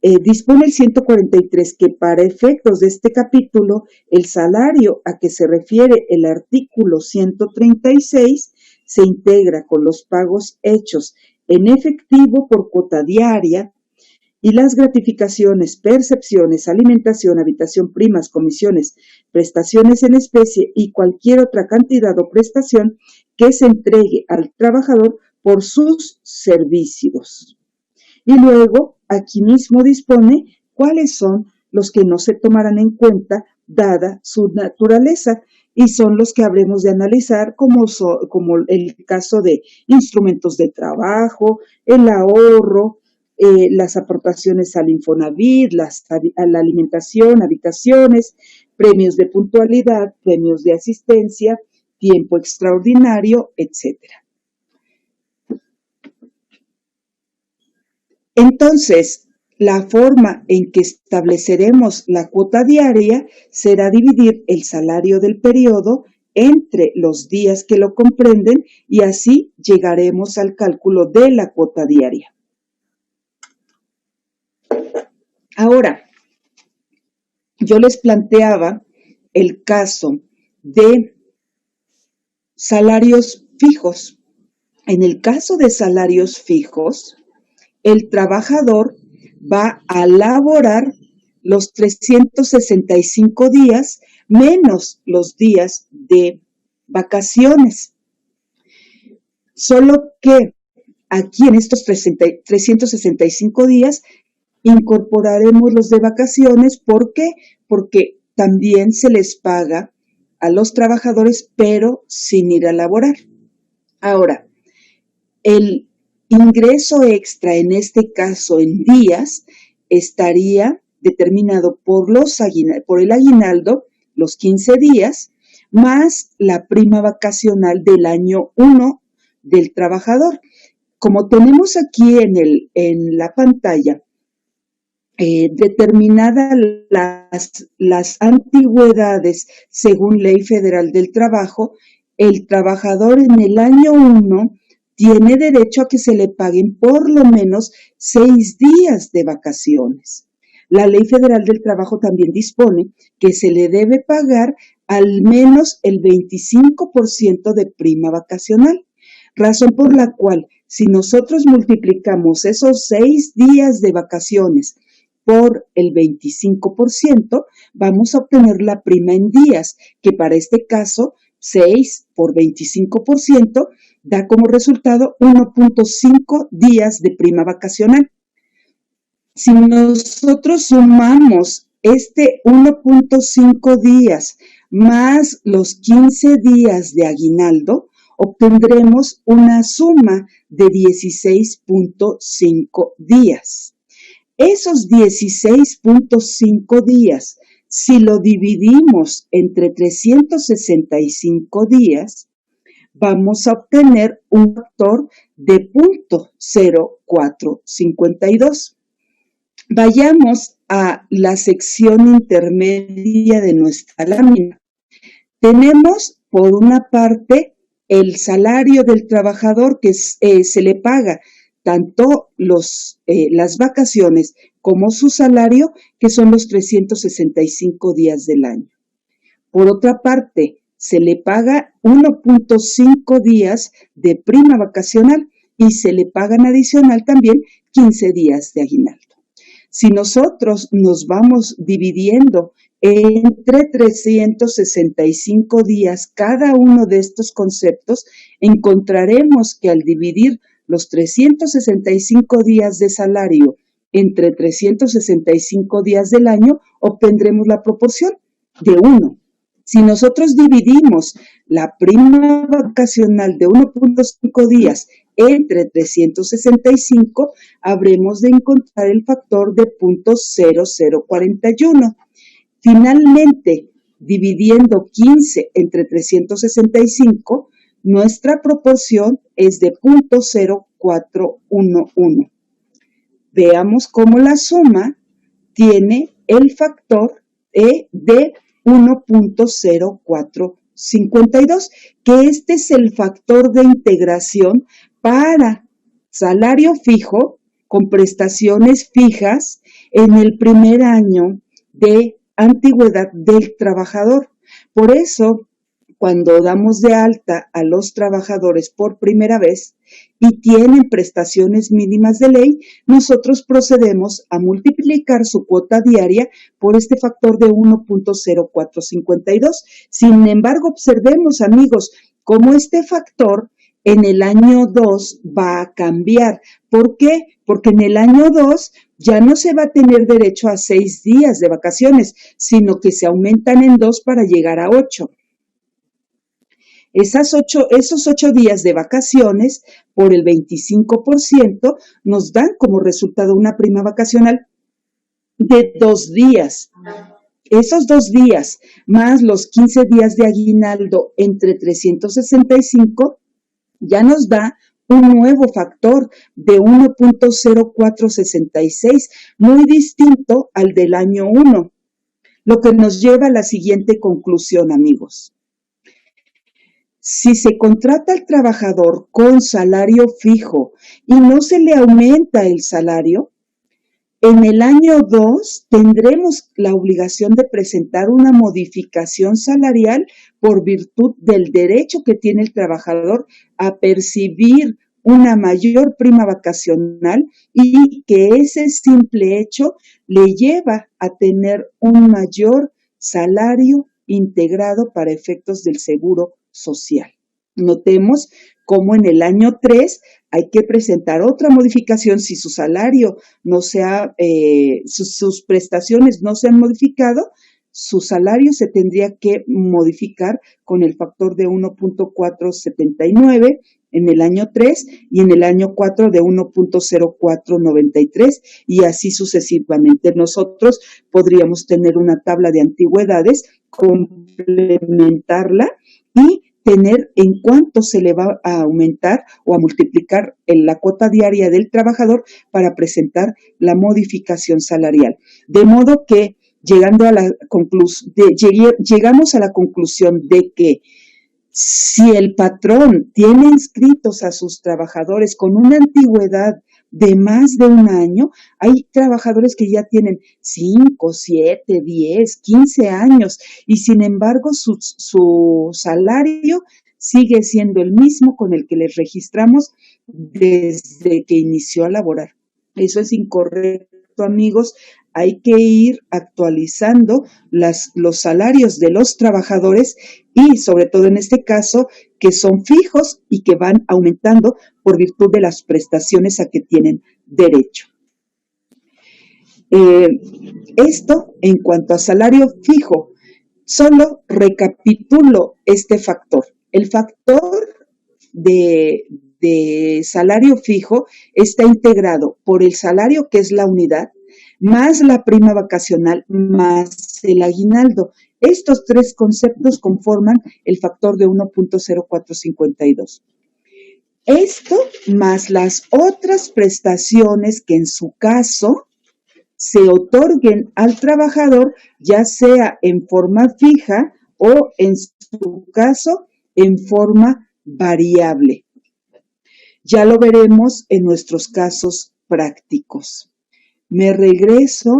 Dispone el 143 que para efectos de este capítulo, el salario a que se refiere el artículo 136 se integra con los pagos hechos en efectivo por cuota diaria y las gratificaciones, percepciones, alimentación, habitación, primas, comisiones, prestaciones en especie y cualquier otra cantidad o prestación que se entregue al trabajador por sus servicios. Y luego, aquí mismo dispone cuáles son los que no se tomarán en cuenta dada su naturaleza, y son los que habremos de analizar como el caso de instrumentos de trabajo, el ahorro, las aportaciones al Infonavit, la alimentación, habitaciones, premios de puntualidad, premios de asistencia, tiempo extraordinario, etcétera. Entonces, la forma en que estableceremos la cuota diaria será dividir el salario del periodo entre los días que lo comprenden y así llegaremos al cálculo de la cuota diaria. Ahora, yo les planteaba el caso de salarios fijos. En el caso de salarios fijos, el trabajador va a laborar los 365 días menos los días de vacaciones. Solo que aquí en estos 365 días incorporaremos los de vacaciones. ¿Por qué? Porque también se les paga a los trabajadores, pero sin ir a laborar. Ahora, el ingreso extra en este caso en días estaría determinado por el aguinaldo, los 15 días, más la prima vacacional del año 1 del trabajador. Como tenemos aquí en la pantalla determinadas las antigüedades según Ley Federal del Trabajo, el trabajador en el año 1 tiene derecho a que se le paguen por lo menos 6 días de vacaciones. La Ley Federal del Trabajo también dispone que se le debe pagar al menos el 25% de prima vacacional, razón por la cual si nosotros multiplicamos esos 6 días de vacaciones por el 25%, vamos a obtener la prima en días, que para este caso 6 por 25% da como resultado 1.5 días de prima vacacional. Si nosotros sumamos este 1.5 días más los 15 días de aguinaldo, obtendremos una suma de 16.5 días. Esos 16.5 días, si lo dividimos entre 365 días, vamos a obtener un factor de 0.0452. Vayamos a la sección intermedia de nuestra lámina. Tenemos, por una parte, el salario del trabajador que se le paga tanto las vacaciones como su salario, que son los 365 días del año. Por otra parte, se le paga 1.5 días de prima vacacional y se le pagan adicional también 15 días de aguinaldo. Si nosotros nos vamos dividiendo entre 365 días cada uno de estos conceptos, encontraremos que al dividir los 365 días de salario entre 365 días del año, obtendremos la proporción de 1. Si nosotros dividimos la prima vacacional de 1.5 días entre 365, habremos de encontrar el factor de 0.0041. Finalmente, dividiendo 15 entre 365, nuestra proporción es de 0.0411. Veamos cómo la suma tiene el factor de 1.0452, que este es el factor de integración para salario fijo con prestaciones fijas en el primer año de antigüedad del trabajador. Por eso, cuando damos de alta a los trabajadores por primera vez y tienen prestaciones mínimas de ley, nosotros procedemos a multiplicar su cuota diaria por este factor de 1.0452. Sin embargo, observemos, amigos, cómo este factor en el año 2 va a cambiar. ¿Por qué? Porque en el año 2 ya no se va a tener derecho a 6 días de vacaciones, sino que se aumentan en 2 para llegar a 8. Esos 8 días de vacaciones por el 25% nos dan como resultado una prima vacacional de 2 días. Esos 2 días más los 15 días de aguinaldo entre 365 ya nos da un nuevo factor de 1.0466, muy distinto al del año 1, lo que nos lleva a la siguiente conclusión, amigos. Si se contrata al trabajador con salario fijo y no se le aumenta el salario, En el año 2 tendremos la obligación de presentar una modificación salarial por virtud del derecho que tiene el trabajador a percibir una mayor prima vacacional y que ese simple hecho le lleva a tener un mayor salario integrado para efectos del seguro social. Notemos cómo en el año 3 hay que presentar otra modificación si su salario no sea, sus prestaciones no se han modificado, su salario se tendría que modificar con el factor de 1.479 en el año 3 y en el año 4 de 1.0493 y así sucesivamente. Nosotros podríamos tener una tabla de antigüedades, complementarla y tener en cuánto se le va a aumentar o a multiplicar la cuota diaria del trabajador para presentar la modificación salarial. De modo que llegamos a la conclusión de que si el patrón tiene inscritos a sus trabajadores con una antigüedad de más de un año, hay trabajadores que ya tienen 5, 7, 10, 15 años y sin embargo su salario sigue siendo el mismo con el que les registramos desde que inició a laborar. Eso es incorrecto, amigos. Hay que ir actualizando los salarios de los trabajadores y sobre todo en este caso que son fijos y que van aumentando por virtud de las prestaciones a que tienen derecho. Esto en cuanto a salario fijo, solo recapitulo este factor. El factor de salario fijo está integrado por el salario, que es la unidad, más la prima vacacional, más el aguinaldo. Estos tres conceptos conforman el factor de 1.0452. Esto más las otras prestaciones que en su caso se otorguen al trabajador, ya sea en forma fija o en su caso en forma variable. Ya lo veremos en nuestros casos prácticos. Me regreso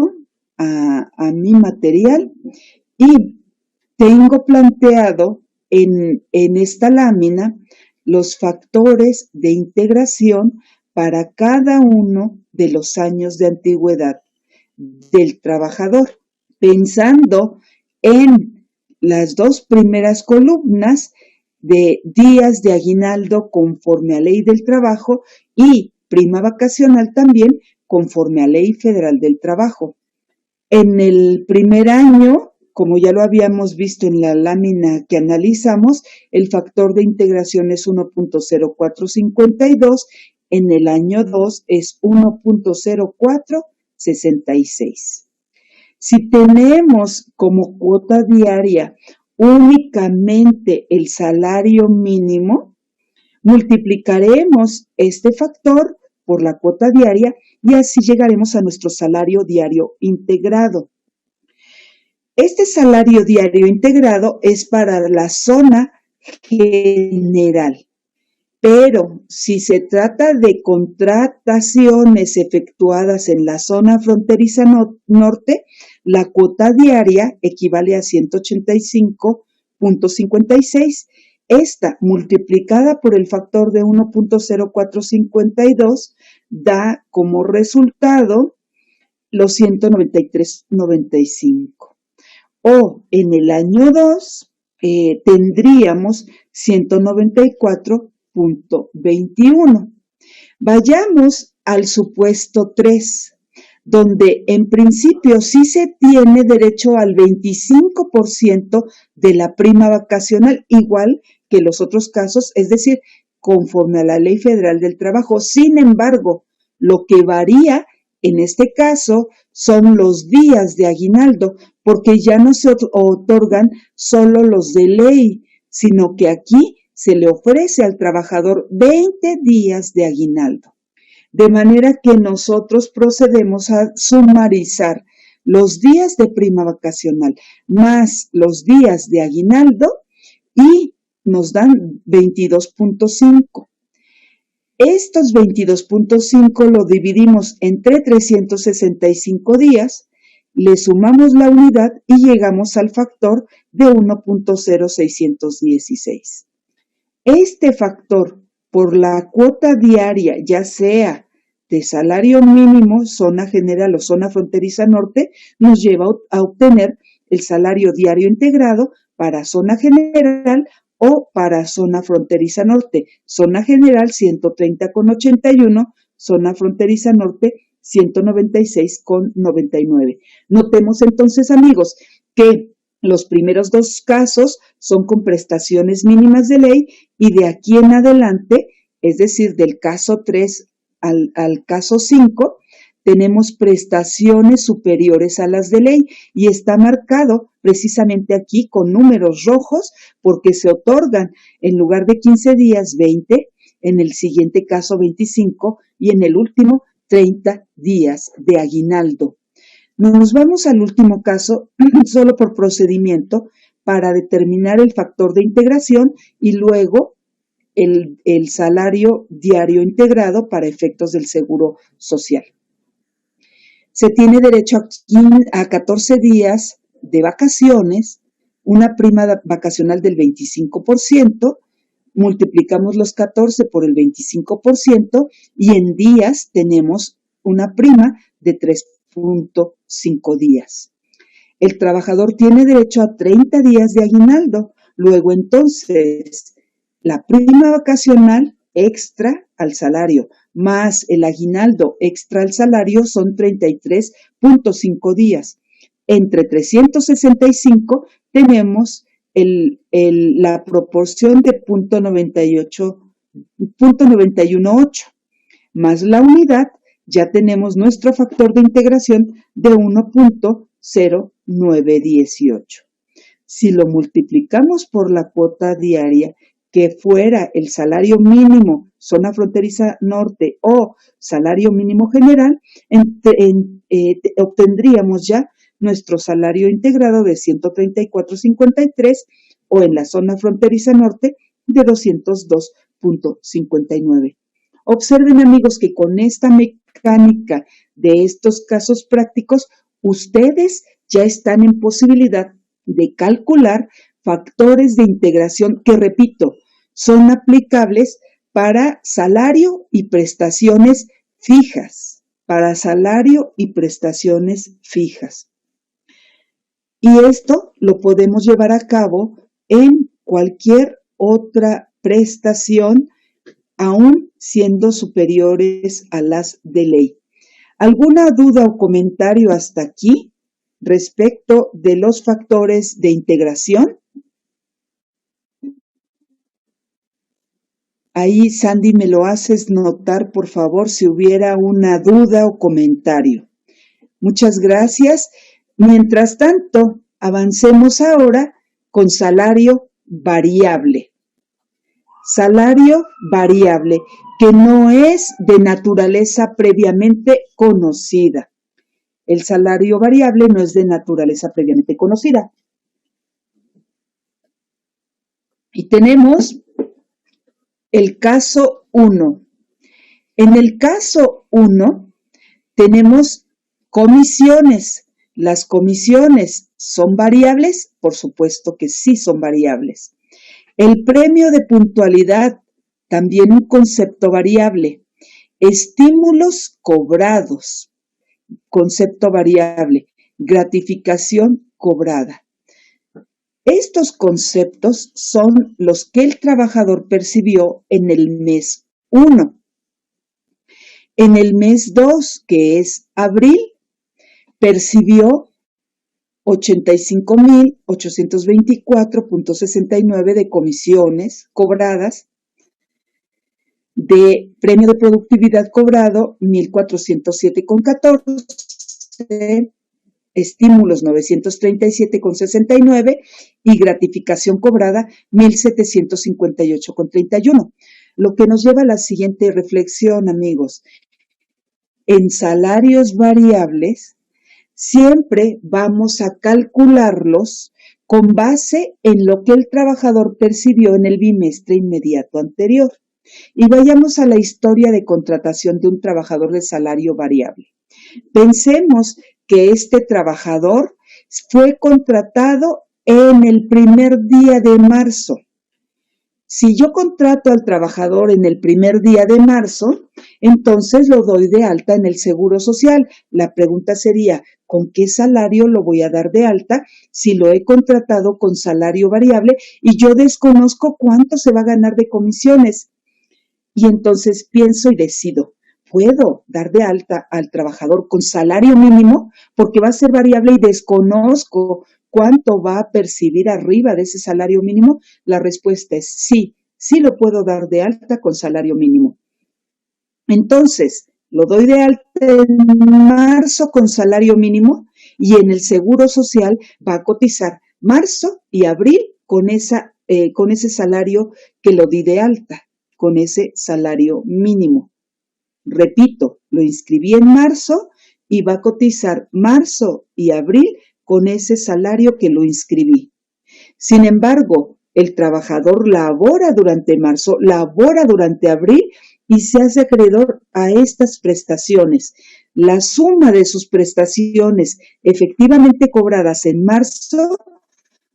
a mi material y tengo planteado en esta lámina los factores de integración para cada uno de los años de antigüedad del trabajador, pensando en las dos primeras columnas de días de aguinaldo conforme a ley del trabajo y prima vacacional también conforme a ley federal del trabajo. En el primer año, como ya lo habíamos visto en la lámina que analizamos, el factor de integración es 1.0452, en el año 2 es 1.0466. Si tenemos como cuota diaria únicamente el salario mínimo, multiplicaremos este factor por la cuota diaria y así llegaremos a nuestro salario diario integrado. Este salario diario integrado es para la zona general, pero si se trata de contrataciones efectuadas en la zona fronteriza norte, la cuota diaria equivale a 185.56. Esta, multiplicada por el factor de 1.0452, da como resultado los 193.95. O en el año 2 tendríamos 194.21. Vayamos al supuesto 3, donde en principio sí se tiene derecho al 25% de la prima vacacional, igual que los otros casos, es decir, conforme a la Ley Federal del Trabajo. Sin embargo, lo que varía en este caso son los días de aguinaldo, porque ya no se otorgan solo los de ley, sino que aquí se le ofrece al trabajador 20 días de aguinaldo. De manera que nosotros procedemos a sumarizar los días de prima vacacional más los días de aguinaldo y nos dan 22.5. Estos 22.5 lo dividimos entre 365 días, le sumamos la unidad y llegamos al factor de 1.0616. Este factor por la cuota diaria, ya sea de salario mínimo, zona general o zona fronteriza norte, nos lleva a obtener el salario diario integrado para zona general o para zona fronteriza norte. Zona general 130,81, zona fronteriza norte 196,99. Notemos entonces, amigos, que los primeros dos casos son con prestaciones mínimas de ley y de aquí en adelante, es decir, del caso 3 al caso 5, tenemos prestaciones superiores a las de ley y está marcado precisamente aquí con números rojos porque se otorgan en lugar de 15 días 20, en el siguiente caso 25 y en el último 30 días de aguinaldo. Nos vamos al último caso solo por procedimiento para determinar el factor de integración y luego el salario diario integrado para efectos del seguro social. Se tiene derecho a 14 días de vacaciones, una prima vacacional del 25%, multiplicamos los 14 por el 25% y en días tenemos una prima de 3.5 días. El trabajador tiene derecho a 30 días de aguinaldo. Luego entonces, la prima vacacional extra al salario más el aguinaldo extra al salario son 33.5 días. Entre 365 tenemos la proporción de 0.918 más la unidad, ya tenemos nuestro factor de integración de 1.0918. Si lo multiplicamos por la cuota diaria, que fuera el salario mínimo, zona fronteriza norte o salario mínimo general, obtendríamos ya nuestro salario integrado de 134.53 o en la zona fronteriza norte de 202.59. Observen, amigos, que con esta mecánica de estos casos prácticos, ustedes ya están en posibilidad de calcular factores de integración que, repito, son aplicables para salario y prestaciones fijas, para salario y prestaciones fijas. Y esto lo podemos llevar a cabo en cualquier otra prestación, aún siendo superiores a las de ley. ¿Alguna duda o comentario hasta aquí respecto de los factores de integración? Ahí, Sandy, me lo haces notar, por favor, si hubiera una duda o comentario. Muchas gracias. Mientras tanto, avancemos ahora con salario variable. Salario variable, que no es de naturaleza previamente conocida. El salario variable no es de naturaleza previamente conocida. Y tenemos el caso 1. En el caso 1 tenemos comisiones. ¿Las comisiones son variables? Por supuesto que sí son variables. El premio de puntualidad, también un concepto variable. Estímulos cobrados, concepto variable. Gratificación cobrada. Estos conceptos son los que el trabajador percibió en el mes 1. En el mes 2, que es abril, percibió 85.824.69 de comisiones cobradas, de premio de productividad cobrado 1.407.14, estímulos 937,69 y gratificación cobrada 1.758,31. Lo que nos lleva a la siguiente reflexión, amigos. En salarios variables, siempre vamos a calcularlos con base en lo que el trabajador percibió en el bimestre inmediato anterior. Y vayamos a la historia de contratación de un trabajador de salario variable. Pensemos que este trabajador fue contratado en el primer día de marzo. Si yo contrato al trabajador en el primer día de marzo, entonces lo doy de alta en el Seguro Social. La pregunta sería, ¿con qué salario lo voy a dar de alta si lo he contratado con salario variable y yo desconozco cuánto se va a ganar de comisiones? Y entonces pienso y decido, ¿puedo dar de alta al trabajador con salario mínimo? Porque va a ser variable y desconozco cuánto va a percibir arriba de ese salario mínimo. La respuesta es sí, sí lo puedo dar de alta con salario mínimo. Entonces, lo doy de alta en marzo con salario mínimo y en el Seguro Social va a cotizar marzo y abril con ese salario que lo di de alta, con ese salario mínimo. Repito, lo inscribí en marzo y va a cotizar marzo y abril con ese salario que lo inscribí. Sin embargo, el trabajador labora durante marzo, labora durante abril y se hace acreedor a estas prestaciones. La suma de sus prestaciones efectivamente cobradas en marzo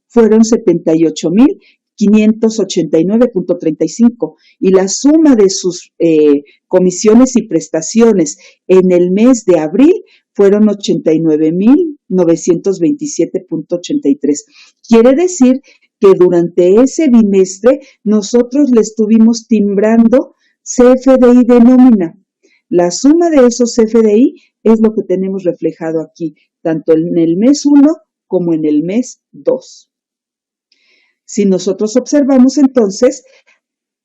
fueron 78,589.35 y la suma de sus comisiones y prestaciones en el mes de abril fueron 89,927.83. Quiere decir que durante ese bimestre nosotros le estuvimos timbrando CFDI de nómina. La suma de esos CFDI es lo que tenemos reflejado aquí, tanto en el mes 1 como en el mes 2. Si nosotros observamos entonces,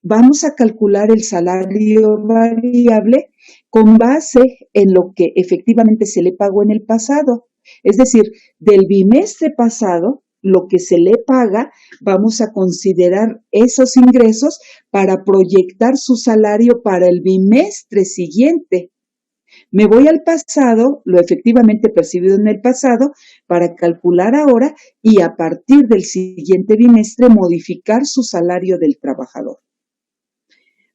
vamos a calcular el salario variable con base en lo que efectivamente se le pagó en el pasado. Es decir, del bimestre pasado, lo que se le paga, vamos a considerar esos ingresos para proyectar su salario para el bimestre siguiente. Me voy al pasado, lo efectivamente percibido en el pasado, para calcular ahora y a partir del siguiente bimestre modificar su salario del trabajador.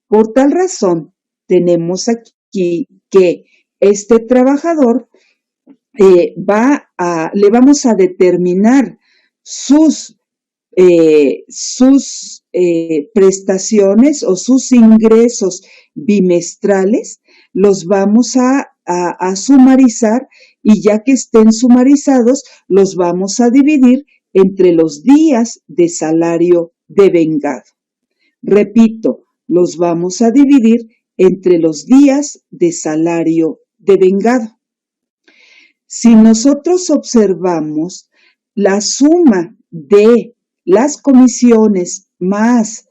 Por tal razón, tenemos aquí que este trabajador le vamos a determinar sus prestaciones o sus ingresos bimestrales, los vamos a sumarizar y ya que estén sumarizados, los vamos a dividir entre los días de salario devengado. Repito, los vamos a dividir entre los días de salario devengado. Si nosotros observamos la suma de las comisiones más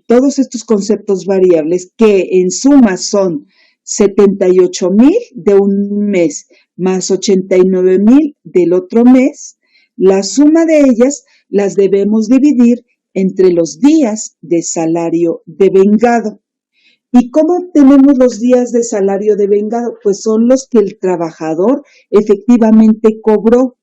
todos estos conceptos variables que en suma son 78,000 de un mes más 89,000 del otro mes, la suma de ellas las debemos dividir entre los días de salario devengado. ¿Y cómo obtenemos los días de salario devengado? Pues son los que el trabajador efectivamente cobró.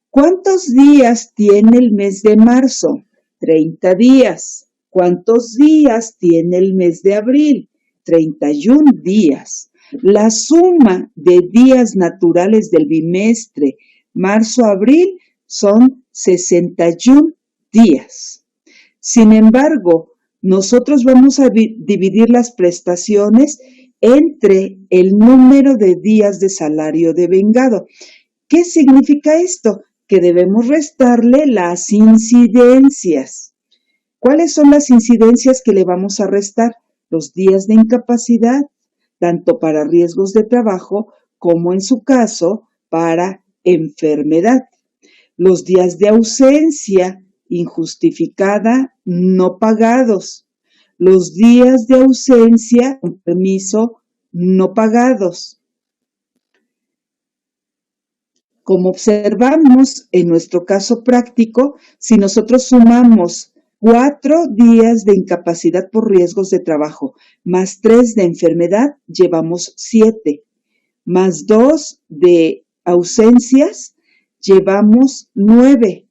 ¿Cuántos días tiene el mes de marzo? 30 días. ¿Cuántos días tiene el mes de abril? 31 días. La suma de días naturales del bimestre marzo-abril son 61 días. Sin embargo, nosotros vamos a dividir las prestaciones entre el número de días de salario devengado. ¿Qué significa esto? Que debemos restarle las incidencias. ¿Cuáles son las incidencias que le vamos a restar? Los días de incapacidad, tanto para riesgos de trabajo como en su caso para enfermedad. Los días de ausencia injustificada no pagados. Los días de ausencia con permiso no pagados. Como observamos en nuestro caso práctico, si nosotros sumamos 4 días de incapacidad por riesgos de trabajo, más 3 de enfermedad, llevamos 7, más 2 de ausencias, llevamos 9,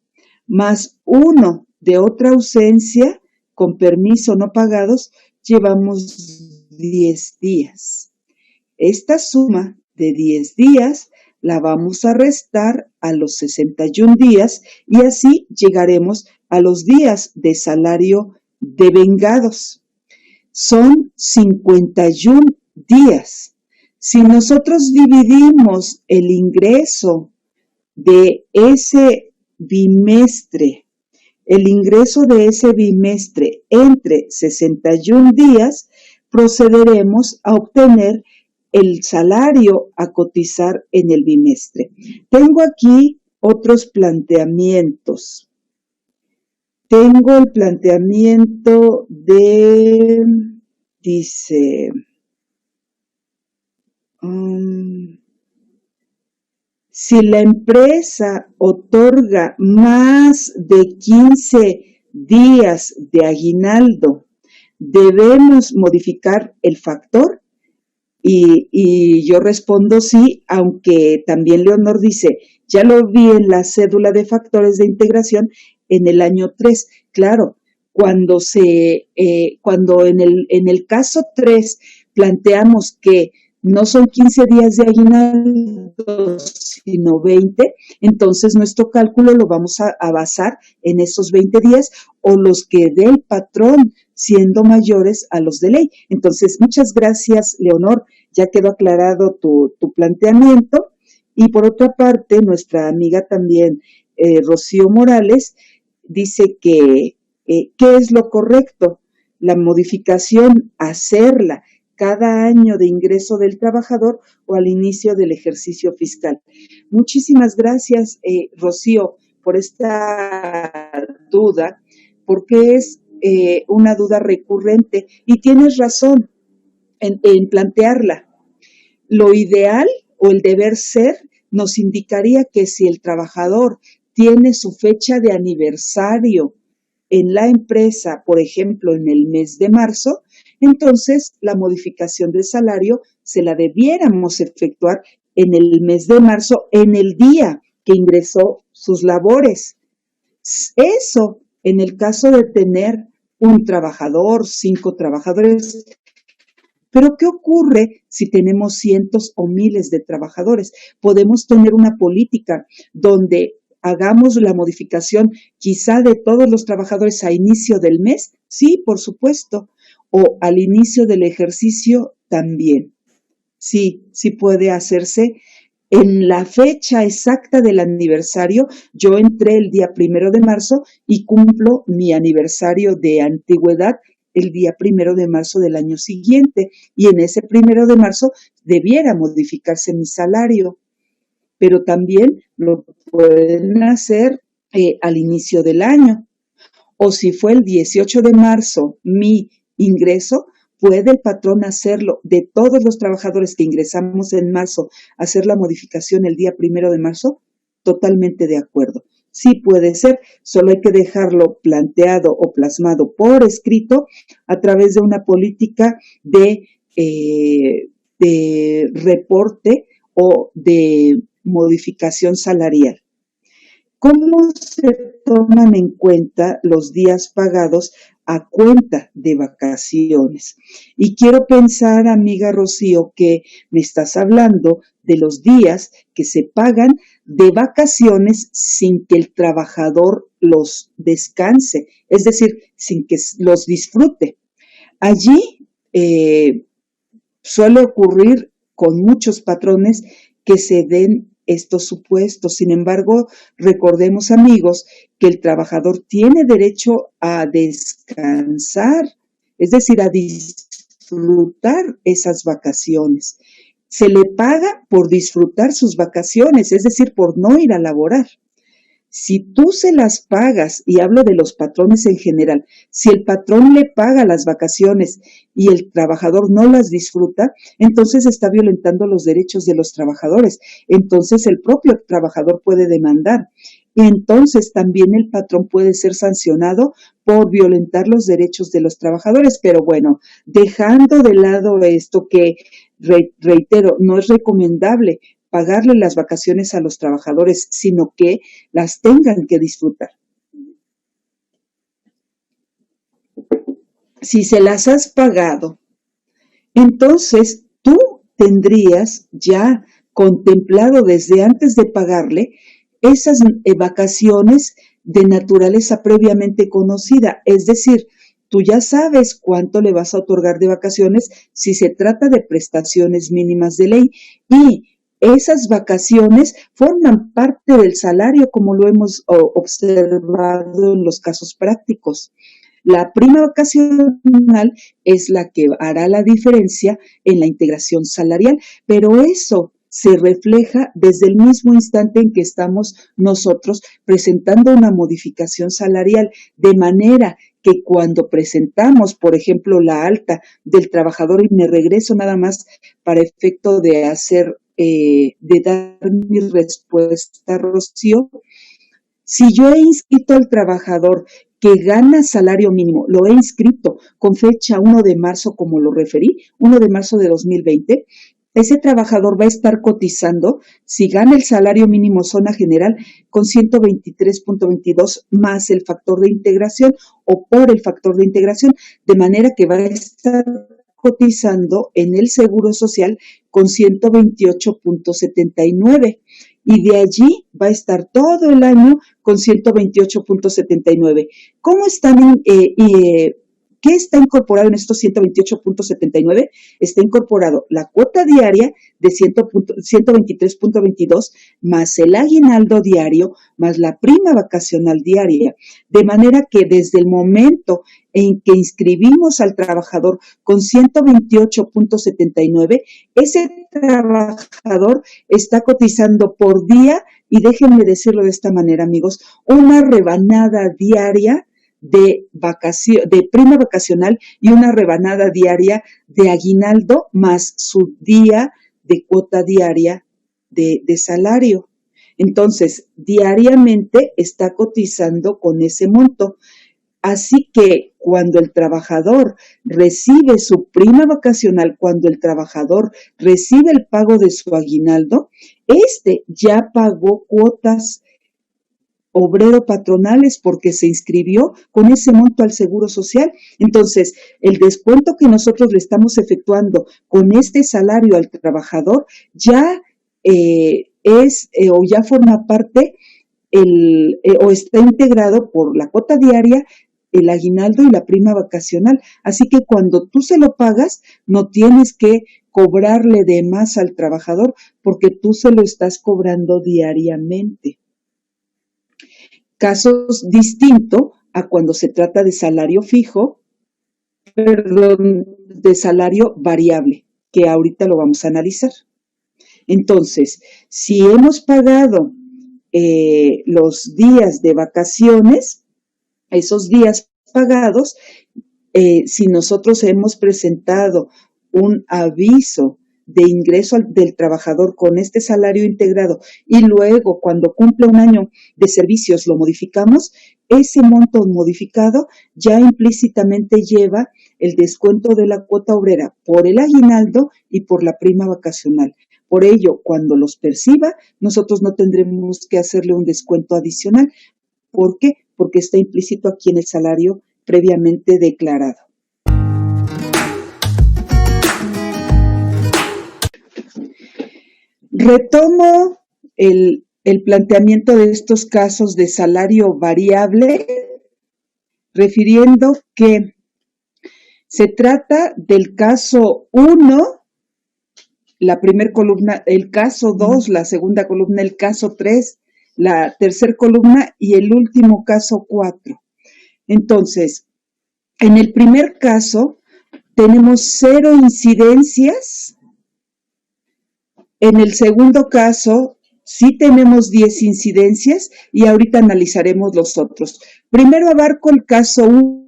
más 1 de otra ausencia con permiso no pagados, llevamos 10 días. Esta suma de 10 días la vamos a restar a los 61 días y así llegaremos a los días de salario devengados. Son 51 días. Si nosotros dividimos el ingreso de ese bimestre, entre 61 días, procederemos a obtener el salario a cotizar en el bimestre. Tengo aquí otros planteamientos. Tengo el planteamiento dice, si la empresa otorga más de 15 días de aguinaldo, ¿debemos modificar el factor? Y yo respondo sí, aunque también Leonor dice, ya lo vi en la cédula de factores de integración en el año 3. Claro, cuando en el caso 3 planteamos que no son 15 días de aguinaldo, sino 20, entonces nuestro cálculo lo vamos a basar en esos 20 días o los que dé el patrón, siendo mayores a los de ley. Entonces, muchas gracias, Leonor, ya quedó aclarado tu planteamiento. Y por otra parte, nuestra amiga también, Rocío Morales, dice que ¿qué es lo correcto? La modificación, hacerla cada año de ingreso del trabajador o al inicio del ejercicio fiscal. Muchísimas gracias, Rocío, por esta duda, porque es una duda recurrente y tienes razón en plantearla. Lo ideal o el deber ser nos indicaría que si el trabajador tiene su fecha de aniversario en la empresa, por ejemplo, en el mes de marzo, entonces la modificación del salario se la debiéramos efectuar en el mes de marzo, en el día que ingresó sus labores. Eso, en el caso de tener un trabajador, 5 trabajadores. Pero ¿qué ocurre si tenemos cientos o miles de trabajadores? Podemos tener una política donde hagamos la modificación quizá de todos los trabajadores a inicio del mes. Sí, por supuesto. O al inicio del ejercicio también. Sí puede hacerse. En la fecha exacta del aniversario, yo entré el día 1 de marzo y cumplo mi aniversario de antigüedad el día 1 de marzo del año siguiente. Y en ese 1 de marzo debiera modificarse mi salario. Pero también lo pueden hacer al inicio del año. O si fue el 18 de marzo mi ingreso, ¿puede el patrón hacerlo de todos los trabajadores que ingresamos en marzo, hacer la modificación el día 1 de marzo? Totalmente de acuerdo. Sí puede ser, solo hay que dejarlo planteado o plasmado por escrito a través de una política de reporte o de modificación salarial. ¿Cómo se toman en cuenta los días pagados a cuenta de vacaciones? Y quiero pensar, amiga Rocío, que me estás hablando de los días que se pagan de vacaciones sin que el trabajador los descanse, es decir, sin que los disfrute. Allí suele ocurrir con muchos patrones que se den estos supuestos. Sin embargo, recordemos, amigos, que el trabajador tiene derecho a descansar, es decir, a disfrutar esas vacaciones. Se le paga por disfrutar sus vacaciones, es decir, por no ir a laborar. Si tú se las pagas, y hablo de los patrones en general, si el patrón le paga las vacaciones y el trabajador no las disfruta, entonces está violentando los derechos de los trabajadores. Entonces el propio trabajador puede demandar. Y entonces también el patrón puede ser sancionado por violentar los derechos de los trabajadores. Pero bueno, dejando de lado esto que, reitero, no es recomendable pagarle las vacaciones a los trabajadores, sino que las tengan que disfrutar. si se las has pagado, entonces tú tendrías ya contemplado desde antes de pagarle esas vacaciones de naturaleza previamente conocida, es decir, tú ya sabes cuánto le vas a otorgar de vacaciones si se trata de prestaciones mínimas de ley y esas vacaciones forman parte del salario como lo hemos observado en los casos prácticos. La prima vacacional es la que hará la diferencia en la integración salarial, pero eso se refleja desde el mismo instante en que estamos nosotros presentando una modificación salarial, de manera que cuando presentamos, por ejemplo, la alta del trabajador, y me regreso nada más para efecto de de dar mi respuesta, Rocío, si yo he inscrito al trabajador que gana salario mínimo, lo he inscrito con fecha 1 de marzo, como lo referí, 1 de marzo de 2020, ese trabajador va a estar cotizando, si gana el salario mínimo zona general, con 123.22 más el factor de integración o por el factor de integración, de manera que va a estar cotizando en el Seguro Social con 128.79 y de allí va a estar todo el año con 128.79. ¿Cómo están ¿Qué está incorporado en estos 128.79? Está incorporado la cuota diaria de 123.22 más el aguinaldo diario más la prima vacacional diaria, de manera que desde el momento en que inscribimos al trabajador con 128.79, ese trabajador está cotizando por día, y déjenme decirlo de esta manera, amigos, una rebanada diaria de prima vacacional y una rebanada diaria de aguinaldo más su día de cuota diaria de salario. Entonces, diariamente está cotizando con ese monto. Así que cuando el trabajador recibe su prima vacacional, cuando el trabajador recibe el pago de su aguinaldo, ya pagó cuotas obrero patronales porque se inscribió con ese monto al Seguro Social. Entonces, el descuento que nosotros le estamos efectuando con este salario al trabajador ya o ya forma parte o está integrado por la cuota diaria, el aguinaldo y la prima vacacional. Así que cuando tú se lo pagas, no tienes que cobrarle de más al trabajador porque tú se lo estás cobrando diariamente. Casos distinto a cuando se trata de salario fijo, de salario variable, que ahorita lo vamos a analizar. Entonces, si hemos pagado los días de vacaciones, esos días pagados, si nosotros hemos presentado un aviso de ingreso del trabajador con este salario integrado y luego cuando cumple un año de servicios lo modificamos, ese monto modificado ya implícitamente lleva el descuento de la cuota obrera por el aguinaldo y por la prima vacacional. Por ello, cuando los perciba, nosotros no tendremos que hacerle un descuento adicional. ¿Por qué? Porque está implícito aquí en el salario previamente declarado. Retomo el planteamiento de estos casos de salario variable, refiriendo que se trata del caso 1, la primera columna, el caso 2, la segunda columna, el caso 3, la tercera columna y el último caso 4. Entonces, en el primer caso tenemos 0 incidencias. En el segundo caso, sí tenemos 10 incidencias y ahorita analizaremos los otros. Primero abarco el caso 1,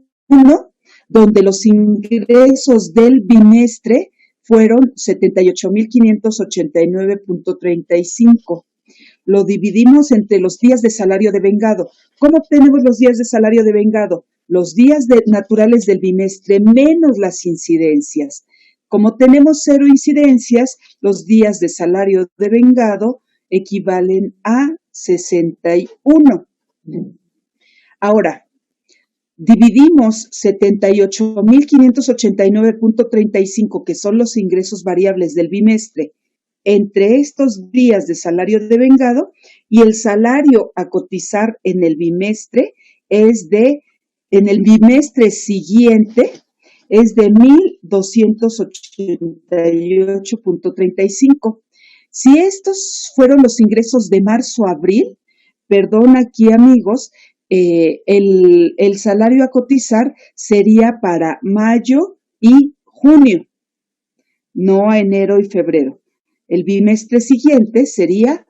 donde los ingresos del bimestre fueron 78,589.35. Lo dividimos entre los días de salario devengado. ¿Cómo obtenemos los días de salario devengado? Los días naturales del bimestre menos las incidencias. Como tenemos 0 incidencias, los días de salario devengado equivalen a 61. Ahora, dividimos 78.589.35, que son los ingresos variables del bimestre, entre estos días de salario devengado, y el salario a cotizar en el bimestre en el bimestre siguiente es de 1.288.35. Si estos fueron los ingresos de marzo a abril, perdón aquí amigos, el salario a cotizar sería para mayo y junio, no a enero y febrero. El bimestre siguiente sería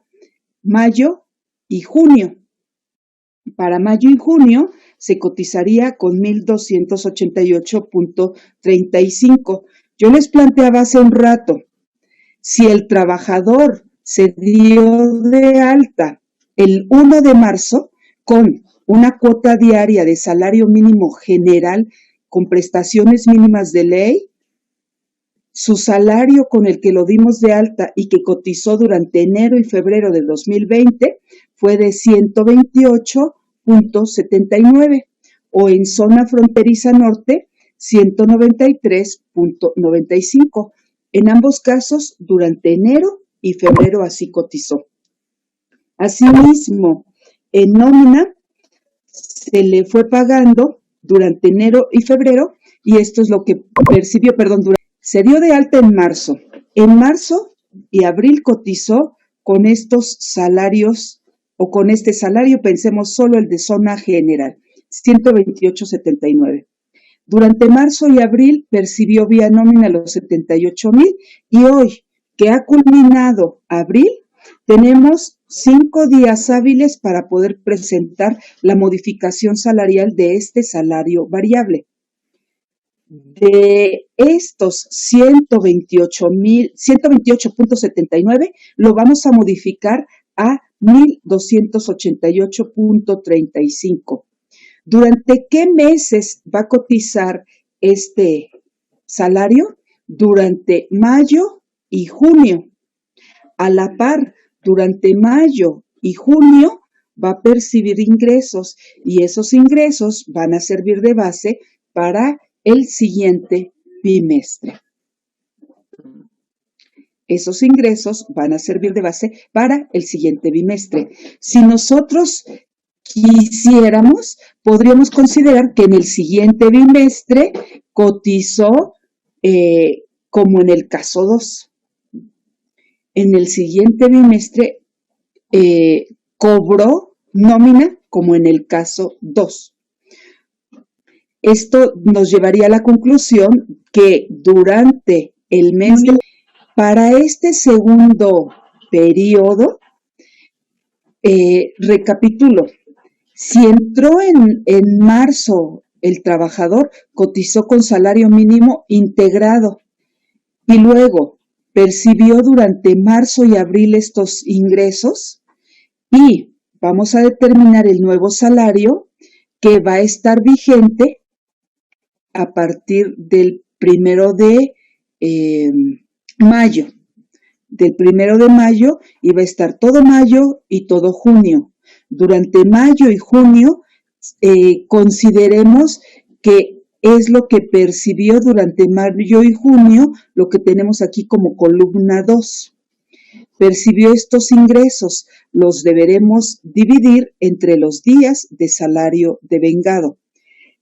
mayo y junio. Para mayo y junio se cotizaría con 1.288.35. Yo les planteaba hace un rato, si el trabajador se dio de alta el 1 de marzo con una cuota diaria de salario mínimo general con prestaciones mínimas de ley, su salario con el que lo dimos de alta y que cotizó durante enero y febrero de 2020 fue de 128.79 o en zona fronteriza norte 193.95. En ambos casos durante enero y febrero así cotizó. Asimismo, en nómina se le fue pagando durante enero y febrero y esto es lo que percibió, se dio de alta en marzo. En marzo y abril cotizó con estos salarios o con este salario, pensemos solo el de zona general, 128.79. Durante marzo y abril percibió vía nómina los 78,000 y hoy que ha culminado abril, tenemos 5 días hábiles para poder presentar la modificación salarial de este salario variable. De estos 128.79 lo vamos a modificar a 1.288.35. ¿Durante qué meses va a cotizar este salario? Durante mayo y junio. A la par, durante mayo y junio va a percibir ingresos y esos ingresos van a servir de base para el siguiente bimestre. Esos ingresos van a servir de base para el siguiente bimestre. Si nosotros quisiéramos, podríamos considerar que en el siguiente bimestre cotizó como en el caso 2. En el siguiente bimestre cobró nómina como en el caso 2. Esto nos llevaría a la conclusión que durante el mes para este segundo periodo, recapitulo, si entró en marzo el trabajador, cotizó con salario mínimo integrado y luego percibió durante marzo y abril estos ingresos y vamos a determinar el nuevo salario que va a estar vigente a partir del 1 de mayo. Del 1 de mayo y va a estar todo mayo y todo junio. Durante mayo y junio consideremos que es lo que percibió durante mayo y junio, lo que tenemos aquí como columna 2. Percibió estos ingresos, los deberemos dividir entre los días de salario devengado.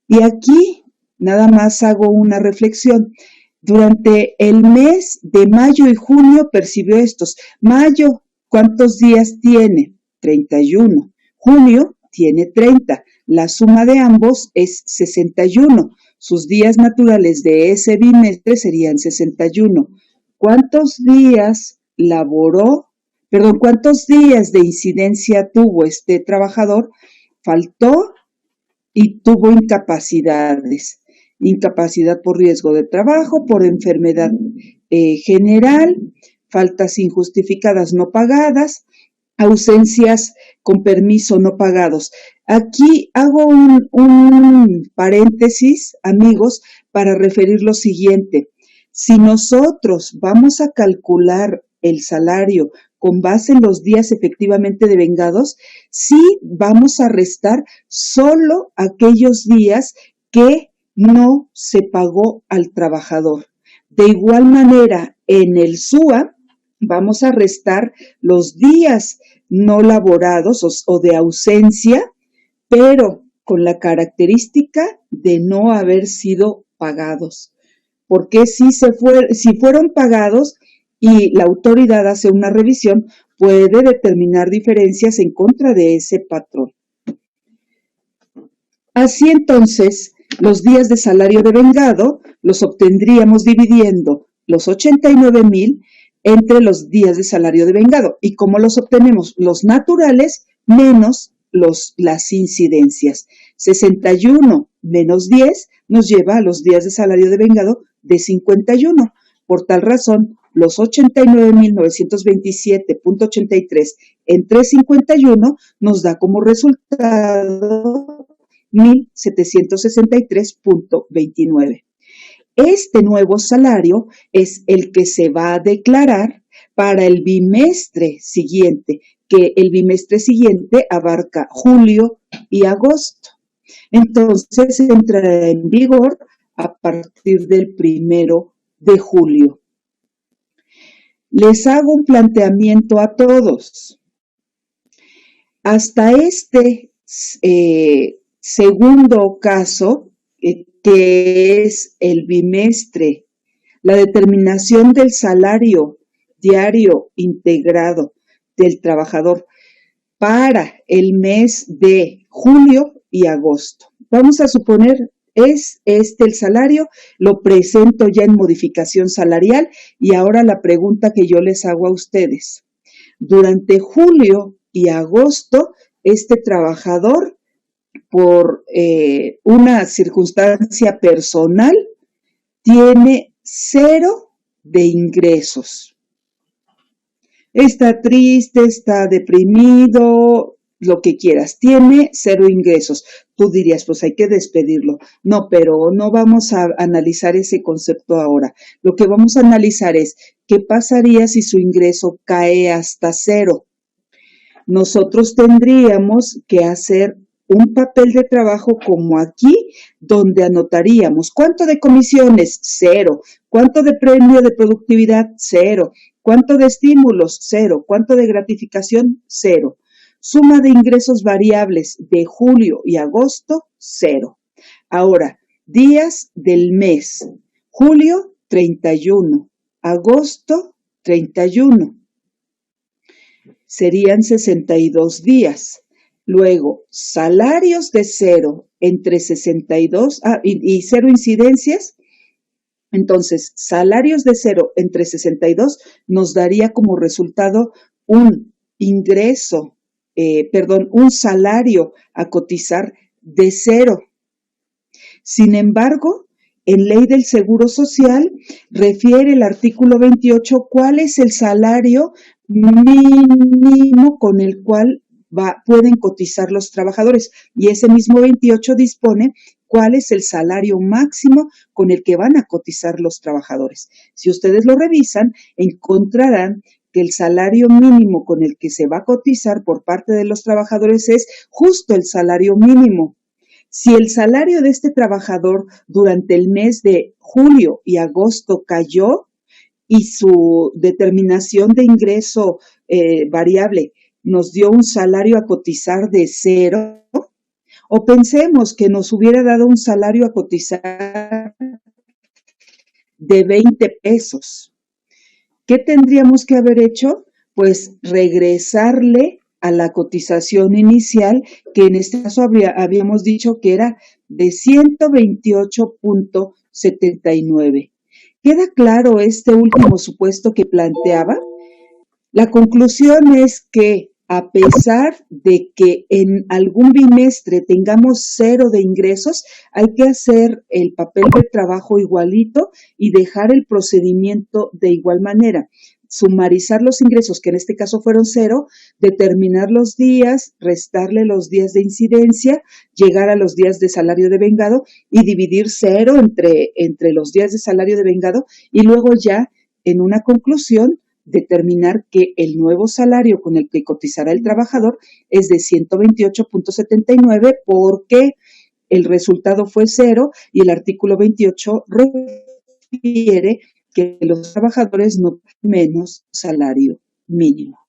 Y aquí nada más hago una reflexión. Durante el mes de mayo y junio percibió estos. Mayo, ¿cuántos días tiene? 31. Junio tiene 30. La suma de ambos es 61. Sus días naturales de ese bimestre serían 61. ¿Cuántos días cuántos días de incidencia tuvo este trabajador? Faltó y tuvo incapacidades. Incapacidad por riesgo de trabajo, por enfermedad general, faltas injustificadas no pagadas, ausencias con permiso no pagados. Aquí hago un paréntesis, amigos, para referir lo siguiente. Si nosotros vamos a calcular el salario con base en los días efectivamente devengados, sí vamos a restar solo aquellos días que no se pagó al trabajador. De igual manera, en el SUA vamos a restar los días no laborados o de ausencia, pero con la característica de no haber sido pagados. Porque si fueron pagados y la autoridad hace una revisión, puede determinar diferencias en contra de ese patrón. Así entonces, los días de salario devengado los obtendríamos dividiendo los 89,000 entre los días de salario devengado. ¿Y cómo los obtenemos? Los naturales menos las incidencias. 61 menos 10 nos lleva a los días de salario devengado de 51. Por tal razón, los 89,927.83 entre 51 nos da como resultado 1,763.29. Este nuevo salario es el que se va a declarar para el bimestre siguiente, que el bimestre siguiente abarca julio y agosto. Entonces entrará en vigor a partir del 1 de julio. Les hago un planteamiento a todos. Hasta este segundo caso, que es el bimestre, la determinación del salario diario integrado del trabajador para el mes de julio y agosto. Vamos a suponer, es este el salario, lo presento ya en modificación salarial y ahora la pregunta que yo les hago a ustedes. Durante julio y agosto, este trabajador, por una circunstancia personal, tiene 0 de ingresos. Está triste, está deprimido, lo que quieras, tiene 0 ingresos. Tú dirías, pues hay que despedirlo. No, pero no vamos a analizar ese concepto ahora. Lo que vamos a analizar es, ¿qué pasaría si su ingreso cae hasta 0? Nosotros tendríamos que hacer un papel de trabajo como aquí, donde anotaríamos cuánto de comisiones, 0, cuánto de premio de productividad, 0, cuánto de estímulos, 0, cuánto de gratificación, 0. Suma de ingresos variables de julio y agosto, 0. Ahora, días del mes, julio, 31, agosto, 31. Serían 62 días. Luego, salarios de 0 entre 62 y 0 incidencias. Entonces, salarios de 0 entre 62 nos daría como resultado un salario a cotizar de 0. Sin embargo, en Ley del Seguro Social refiere el artículo 28 cuál es el salario mínimo con el cual pueden cotizar los trabajadores, y ese mismo 28 dispone cuál es el salario máximo con el que van a cotizar los trabajadores. Si ustedes lo revisan, encontrarán que el salario mínimo con el que se va a cotizar por parte de los trabajadores es justo el salario mínimo. Si el salario de este trabajador durante el mes de julio y agosto cayó y su determinación de ingreso variable nos dio un salario a cotizar de 0, o pensemos que nos hubiera dado un salario a cotizar de 20 pesos. ¿Qué tendríamos que haber hecho? Pues regresarle a la cotización inicial, que en este caso habíamos dicho que era de 128.79. ¿Queda claro este último supuesto que planteaba? La conclusión es que a pesar de que en algún bimestre tengamos 0 de ingresos, hay que hacer el papel de trabajo igualito y dejar el procedimiento de igual manera. Sumarizar los ingresos, que en este caso fueron 0, determinar los días, restarle los días de incidencia, llegar a los días de salario devengado y dividir 0 entre los días de salario devengado, y luego ya en una conclusión determinar que el nuevo salario con el que cotizará el trabajador es de 128.79 porque el resultado fue 0 y el artículo 28 refiere que los trabajadores no menos salario mínimo.